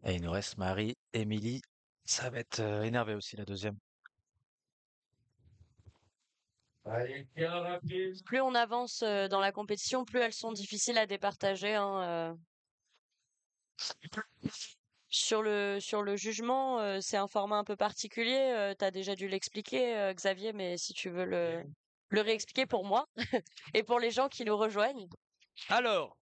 Et il nous reste Marie, Émilie. Ça va être énervé aussi la deuxième. Plus on avance dans la compétition, plus elles sont difficiles à départager, hein. Sur le jugement, c'est un format un peu particulier. Tu as déjà dû l'expliquer, Xavier, mais si tu veux le réexpliquer pour moi et pour les gens qui nous rejoignent. Alors,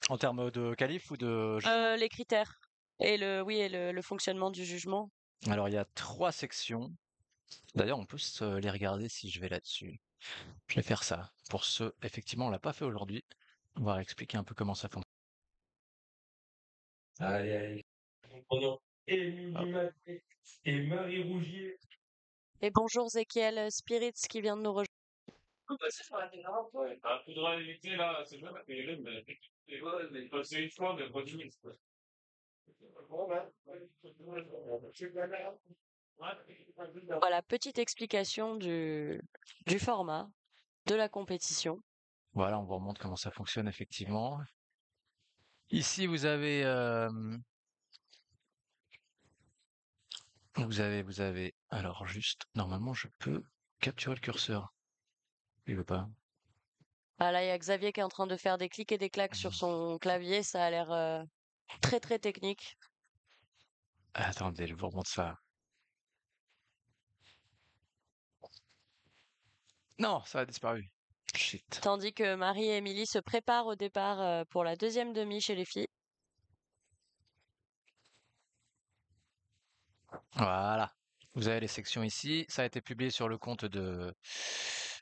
en termes de qualif ou de... Les critères et le fonctionnement du jugement. Alors, il y a 3 sections. D'ailleurs, on peut les regarder si je vais là-dessus. Je vais faire ça. Pour ceux, effectivement, on l'a pas fait aujourd'hui. On va expliquer un peu comment ça fonctionne. Allez, allez. Nous prenons Émilie Maté et Marie Rougier. Et bonjour Zéchiel Spirits qui vient de nous rejoindre. Un coup de réalité, là, c'est bien, mais passer une fois, mais pas 10 000, quoi. Voilà, petite explication du format de la compétition. Voilà, on vous remontre comment ça fonctionne effectivement. Ici, vous avez. Alors juste, normalement, je peux capturer le curseur. Il veut pas. Ah là, il y a Xavier qui est en train de faire des clics et des claques sur son clavier. Ça a l'air très très technique. Attendez, je vous remonte ça. Non, ça a disparu. Shit. Tandis que Marie et Émilie se préparent au départ pour la deuxième demi chez les filles. Voilà. Vous avez les sections ici. Ça a été publié sur le compte de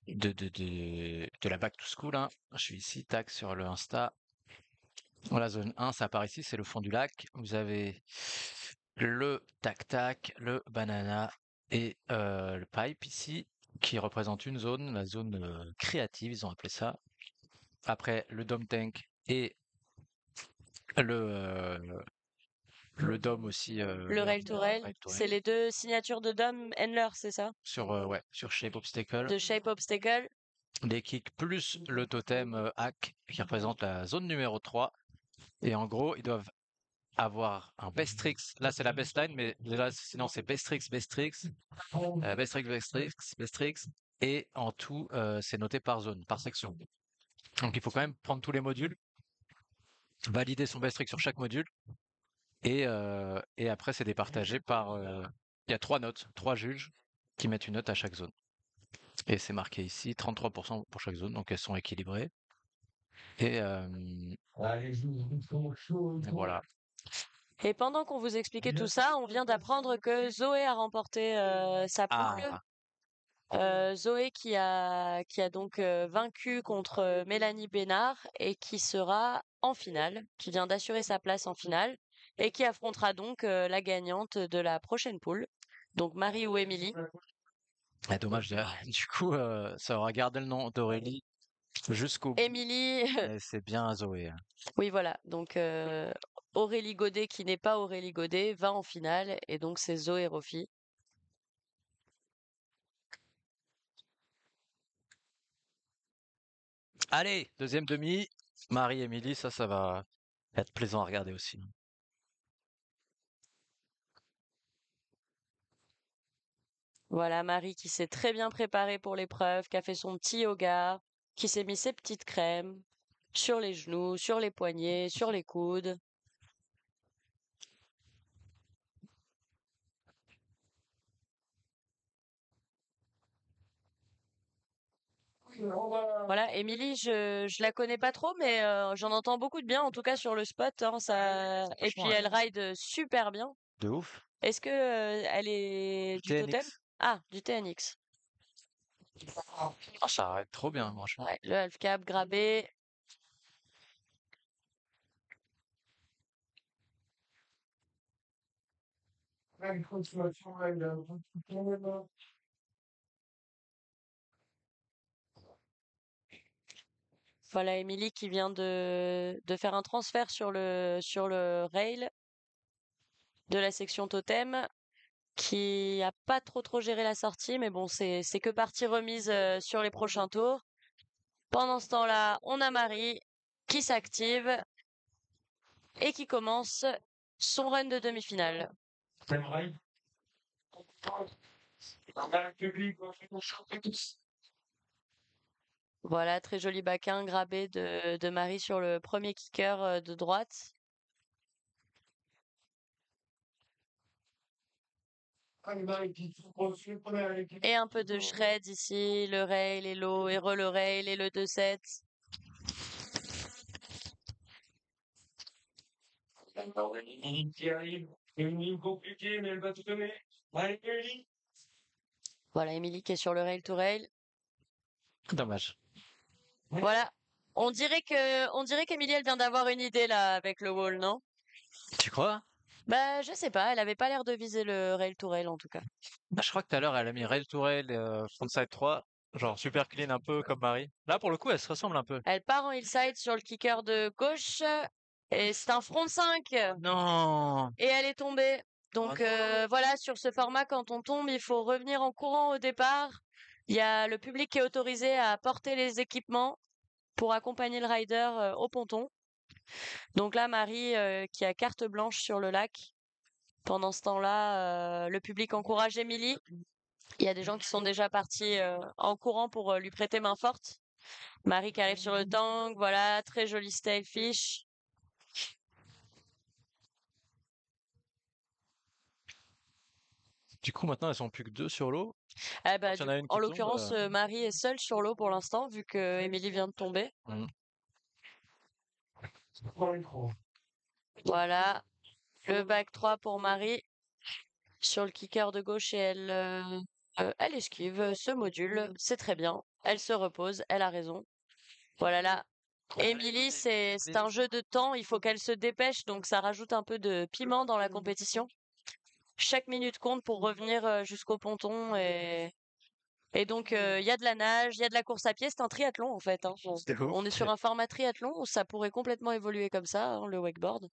la Back to School, hein. Je suis ici, tac, sur le Insta. La zone 1, ça apparaît ici, c'est le fond du lac. Vous avez le tac-tac, le banana et le pipe ici, qui représente une zone, la zone créative, ils ont appelé ça. Après, le dome tank et le, le dome aussi. Le rail to rail, rail to c'est rail. les deux signatures de Dom Endler, c'est ça? Ouais, sur Shape Obstacle. De Shape Obstacle. Les kicks plus le totem hack qui représente la zone numéro 3. Et en gros, ils doivent avoir un best tricks. Là, c'est la best line, mais là, sinon, c'est best tricks, best tricks, best tricks, best tricks, best tricks. Et en tout, c'est noté par zone, par section. Donc, il faut quand même prendre tous les modules, valider son best trick sur chaque module. Et après, c'est départagé par. Il y a 3 notes, 3 juges qui mettent une note à chaque zone. Et c'est marqué ici 33% pour chaque zone, donc elles sont équilibrées. Et voilà. Et pendant qu'on vous expliquait tout ça, on vient d'apprendre que Zoé a remporté sa poule. Ah, Zoé qui a donc vaincu contre Mélanie Bénard et qui sera en finale, qui vient d'assurer sa place en finale et qui affrontera donc la gagnante de la prochaine poule, donc Marie ou Émilie. dommage. Du coup, ça aura gardé le nom d'Aurélie jusqu'au bout. Émilie, Mais c'est bien Zoé, hein. oui voilà, donc Aurélie Godet qui n'est pas Aurélie Godet va en finale et donc c'est Zoé Rofi. Allez, deuxième demi. Marie-Émilie, ça va être plaisant à regarder aussi. Voilà, Marie qui s'est très bien préparée pour l'épreuve, qui a fait son petit yoga, qui s'est mis ses petites crèmes sur les genoux, sur les poignets, sur les coudes. Voilà, Émilie, je la connais pas trop, mais j'en entends beaucoup de bien, en tout cas sur le spot, hein, ça. Et puis Franchement, elle ride super bien. de ouf. Est-ce que elle est du totem? TNX. Ah, du TNX. Ah, ça arrête trop bien, franchement. Ouais, le half cab grabé. Voilà, Émilie qui vient de faire un transfert sur le rail de la section totem, qui a pas trop géré la sortie, mais bon, c'est que partie remise sur les prochains tours. Pendant ce temps-là, on a Marie qui s'active et qui commence son run de demi-finale. Voilà, très joli baquin grabé de Marie sur le premier kicker de droite. Et un peu de shred ici, le rail et l'eau, et re le rail et le 2-7. Compliqué, mais elle va tout donner. Allez, Émilie. Voilà, Émilie qui est sur le rail to rail. Dommage. Voilà. On dirait qu'Émilie, elle vient d'avoir une idée là avec le wall, non? Tu crois? Bah, je sais pas, elle avait pas l'air de viser le rail to rail en tout cas. Ah, je crois que tout à l'heure, elle a mis rail to rail, frontside 3. Genre super clean, un peu comme Marie. Là, pour le coup, elle se ressemble un peu. Elle part en hillside sur le kicker de gauche et c'est un front 5 Non! et elle est tombée. Oh Donc non! voilà, sur ce format, quand on tombe, il faut revenir en courant au départ. Il y a le public qui est autorisé à porter les équipements pour accompagner le rider au ponton. Donc là, Marie qui a carte blanche sur le lac. Pendant ce temps-là, le public encourage Émilie. Il y a des gens qui sont déjà partis en courant pour lui prêter main forte. Marie qui arrive sur le tank, voilà, très joli stalefish. Du coup, maintenant, elles sont plus que deux sur l'eau. Eh ben, Quand il y en a une en qui tombe, l'occurrence, Marie est seule sur l'eau pour l'instant, vu que Émilie vient de tomber. hmm. Voilà, le back 3 pour Marie sur le kicker de gauche et elle esquive ce module, c'est très bien. Elle se repose, elle a raison. Voilà là. Émilie, c'est un jeu de temps, il faut qu'elle se dépêche, donc ça rajoute un peu de piment dans la compétition. Chaque minute compte pour revenir jusqu'au ponton et donc il y a de la nage, il y a de la course à pied, c'est un triathlon en fait, hein. C'était ouf. On est sur un format triathlon où ça pourrait complètement évoluer comme ça, hein, le wakeboard.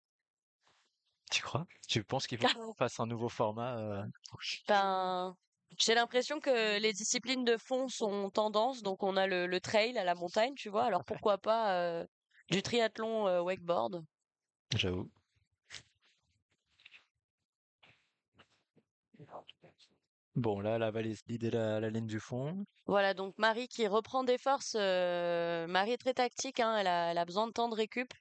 Tu crois? Tu penses qu'il faut qu'on fasse un nouveau format Ben, j'ai l'impression que les disciplines de fond sont tendance, donc on a le trail à la montagne, tu vois, alors pourquoi pas du triathlon wakeboard. J'avoue. Bon, là, la valise l'idée la ligne du fond. Voilà, donc Marie qui reprend des forces. Marie est très tactique, hein, elle a besoin de temps de récup.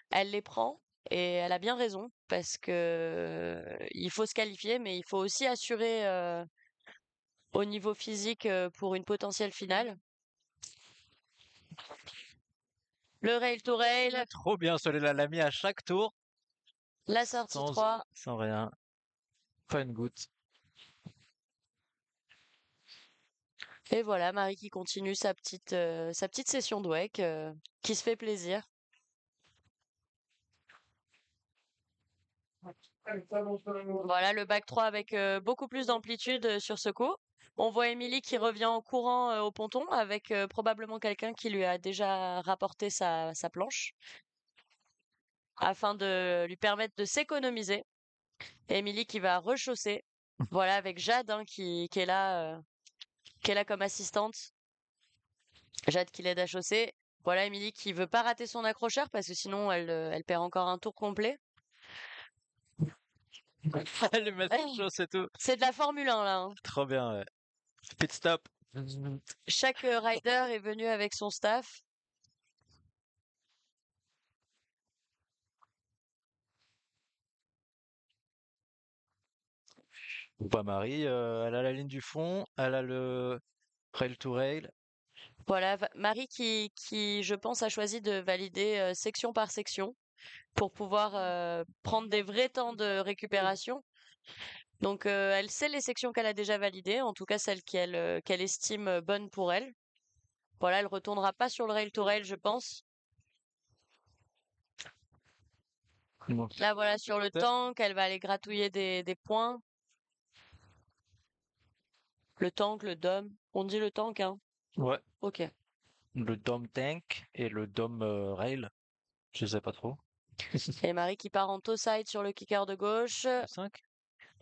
Elle les prend et elle a bien raison parce que il faut se qualifier, mais il faut aussi assurer au niveau physique pour une potentielle finale. Le rail to rail, Trop bien, celui-là, l'a mis à chaque tour, la sortie sans, 3. sans rien. Pas une goutte. Et voilà, Marie qui continue sa petite session de wake, qui se fait plaisir. Voilà, le back 3 avec beaucoup plus d'amplitude sur ce coup. On voit Émilie qui revient en courant au ponton avec probablement quelqu'un qui lui a déjà rapporté sa planche afin de lui permettre de s'économiser. Émilie qui va rechausser. Voilà, avec Jade hein, qui est là comme assistante. Jade qui l'aide à chausser. Voilà, Émilie qui veut pas rater son accrocheur parce que sinon elle perd encore un tour complet. Le mettre chaud, c'est tout. C'est de la Formule 1 là, hein. Trop bien, ouais. Pit stop. Chaque rider est venu avec son staff. Ou pas Marie, elle a la ligne du fond, elle a le rail to rail. Voilà, Marie qui, je pense, a choisi de valider section par section pour pouvoir prendre des vrais temps de récupération. Donc, elle sait les sections qu'elle a déjà validées, en tout cas celles qu'elle estime bonnes pour elle. Voilà, elle retournera pas sur le rail to rail, je pense. Bon. Là, voilà, sur le tank, elle va aller gratouiller des points. Le tank, le dom. On dit le tank, hein. Ouais, Ok. le dome tank et le dome rail. Je sais pas trop. Et Marie qui part en toe side sur le kicker de gauche. 5.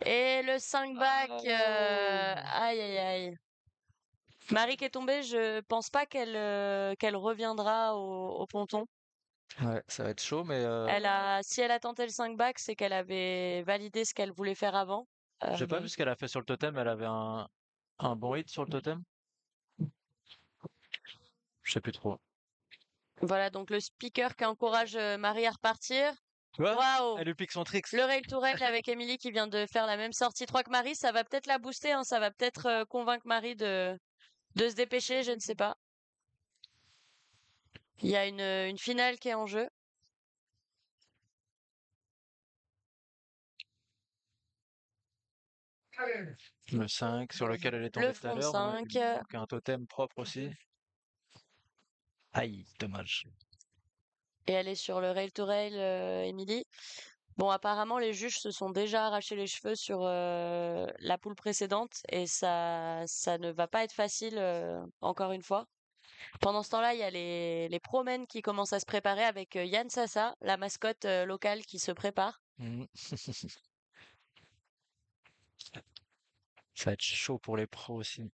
Et le 5 back. Aïe, aïe, aïe. Marie qui est tombée, je pense pas qu'elle reviendra au ponton. Ouais, ça va être chaud, mais Si elle a tenté le 5 back, c'est qu'elle avait validé ce qu'elle voulait faire avant. j'ai pas vu ce qu'elle a fait sur le totem. Elle avait un bon hit sur le totem. Je sais plus trop. Voilà, donc le speaker qui encourage Marie à repartir. Tu vois? Waouh! Elle lui pique son tricks. Le rail to rail avec Emily qui vient de faire la même sortie 3 que Marie, ça va peut-être la booster, hein, ça va peut-être convaincre Marie de se dépêcher, je ne sais pas. Il y a une finale qui est en jeu. Le 5 sur lequel elle est Le tombée tout à front l'heure. 5. Donc un totem propre aussi. Aïe, dommage. Et elle est sur le rail to rail, Emily. Bon, apparemment, les juges se sont déjà arraché les cheveux sur la poule précédente et ça ne va pas être facile encore une fois. Pendant ce temps-là, il y a les promènes qui commencent à se préparer avec Yann Sassa, la mascotte locale qui se prépare. Mhm. Ça va être chaud pour les pros aussi.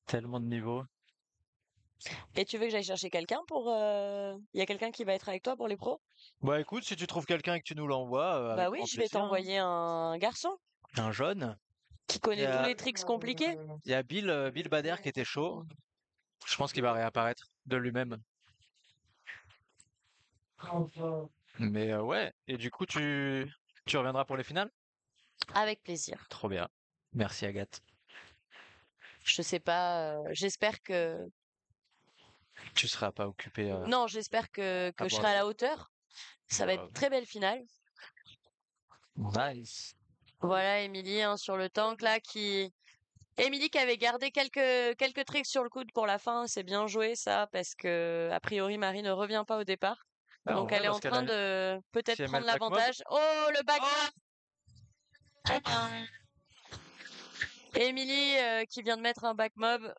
Tellement de niveaux. Et tu veux que j'aille chercher quelqu'un pour... Il y a quelqu'un qui va être avec toi pour les pros? Bah écoute, si tu trouves quelqu'un et que tu nous l'envoies, Bah avec oui, grand je vais plaisir, hein. t'envoyer un garçon Un jaune. qui Il y connaît tous a, les tricks compliqués. il y a Bill Bader qui était chaud. Je pense qu'il va réapparaître de lui-même. Mais ouais. Et du coup, tu reviendras pour les finales? Avec plaisir. Trop bien. Merci Agathe. Je sais pas, j'espère que... Tu seras pas occupé Non, j'espère que à je boire serai à des... la hauteur. Ça va être très belle finale. Nice. Voilà, Émilie, hein, sur le tank, là, qui... Émilie qui avait gardé quelques tricks sur le coude pour la fin, c'est bien joué, ça, parce que, a priori, Marie ne revient pas au départ. Ah, en Donc, vrai, elle est parce en qu'elle train a... de si peut-être elle met prendre le back mob... l'avantage. Oh, le back! Émilie, qui vient de mettre un back mob.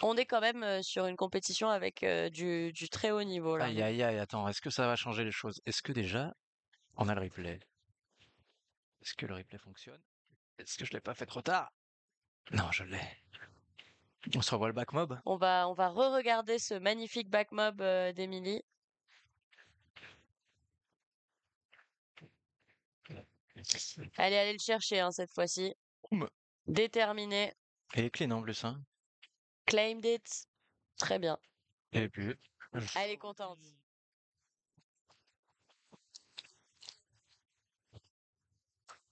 On est quand même sur une compétition avec du très haut niveau, là. Aïe aïe aïe, attends, est-ce que ça va changer les choses? Est-ce que déjà, on a le replay? Est-ce que le replay fonctionne? Est-ce que je l'ai pas fait trop tard? Non, je l'ai. On se revoit le back mob? On va re-regarder ce magnifique back mob d'Émilie. Elle est allée le chercher, hein, cette fois-ci. Boum. Déterminée. Et clean en plus, hein. Claimed it. Très bien. Et puis... Elle est contente.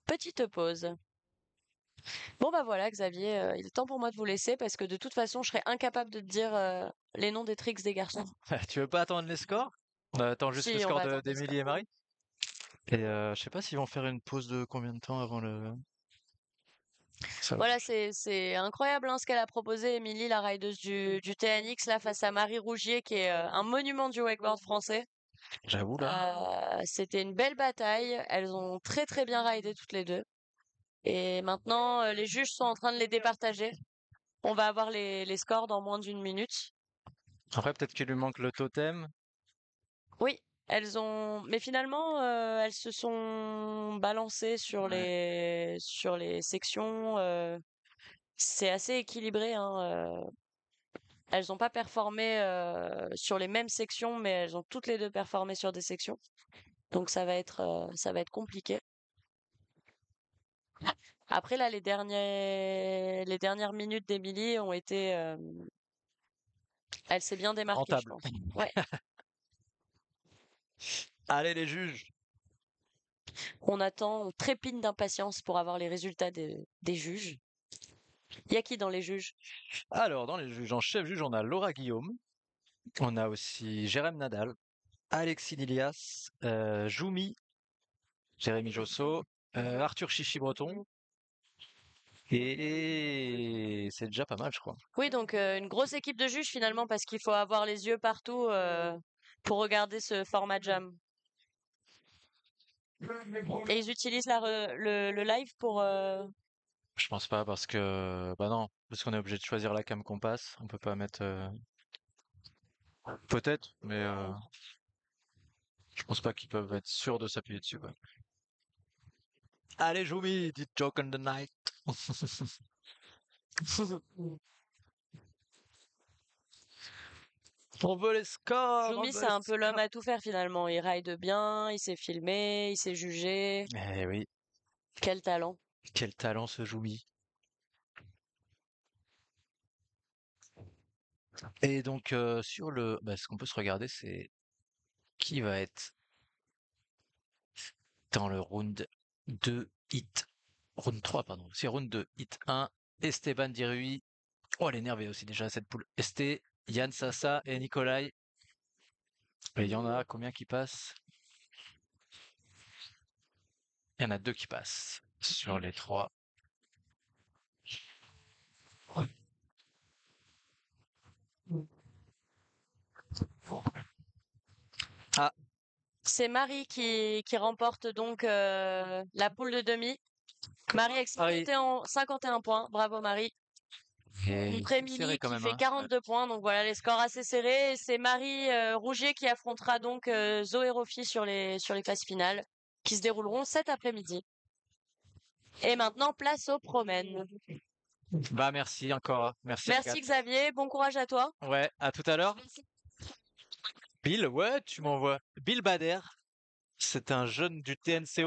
Petite pause. Bon bah voilà Xavier, il est temps pour moi de vous laisser parce que de toute façon je serais incapable de te dire les noms des tricks des garçons. Tu veux pas attendre les scores? On attend juste le Si, on score va attendre le d'Emilie score. et Marie. Et je sais pas s'ils vont faire une pause de combien de temps avant le... Ça va. Voilà, c'est incroyable hein, ce qu'elle a proposé, Émilie, la rideuse du TNX, là, face à Marie Rougier, qui est un monument du wakeboard français. J'avoue là. C'était une belle bataille. Elles ont très très bien ridé toutes les deux. Et maintenant, les juges sont en train de les départager. On va avoir les scores dans moins d'une minute. Après, peut-être qu'il lui manque le totem. Oui, elles ont. Mais finalement, elles se sont balancées sur Ouais. sur les sections. C'est assez équilibré, hein. Elles n'ont pas performé sur les mêmes sections, mais elles ont toutes les deux performé sur des sections. Donc ça va être compliqué. Après là, les dernières minutes d'Emilie ont été, elle s'est bien démarquée, je Rentable. pense. Ouais. Allez les juges. On attend, on trépigne d'impatience pour avoir les résultats des juges. Il y a qui dans les juges? Alors, dans les juges, en chef juge, on a Laura Guillaume. On a aussi Jérém Nadal, Alexis Lilias, Joumi, Jérémy Josso, Arthur Chichi-Breton. Et c'est déjà pas mal, je crois. Oui, donc une grosse équipe de juges finalement parce qu'il faut avoir les yeux partout pour regarder ce format jam. Et ils utilisent le live pour... Je pense pas parce que, bah non, parce qu'on est obligé de choisir la cam qu'on passe. On peut pas mettre. Peut-être, mais je pense pas qu'ils peuvent être sûrs de s'appuyer dessus, quoi. Allez, Joumi, dit Joke on the Night. On veut les scores, on Jumi, veut c'est les un peu l'homme scores. à tout faire finalement. Il ride bien, il sait filmer, il sait juger. Eh oui, Quel talent. quel talent ce Joumi. Et donc sur le, bah, ce qu'on peut se regarder, c'est qui va être dans le round 2 hit, round 3 pardon, c'est round 2 hit 1, Esteban Dirui. Oh, elle est énervée aussi déjà cette poule. Esté, Yann Sassa et Nikolai. Et il y en a combien qui passent? Il y en a 2 qui passent sur les 3. C'est Marie qui remporte donc la poule de demi. Marie avec Marie. 51 points. Bravo Marie. Et Contre c'est serré Émilie quand qui même, fait hein. 42 points. Donc voilà, les scores assez serrés. Et c'est Marie Rougier qui affrontera donc Zoé Rofi sur les phases finales qui se dérouleront cet après-midi. Et maintenant, place aux promènes. Bah merci encore. Merci Merci Agathe. Xavier, bon courage à toi. Ouais, à tout à l'heure. Bill, ouais, tu m'envoies. Bill Bader, c'est un jeune du TNCO.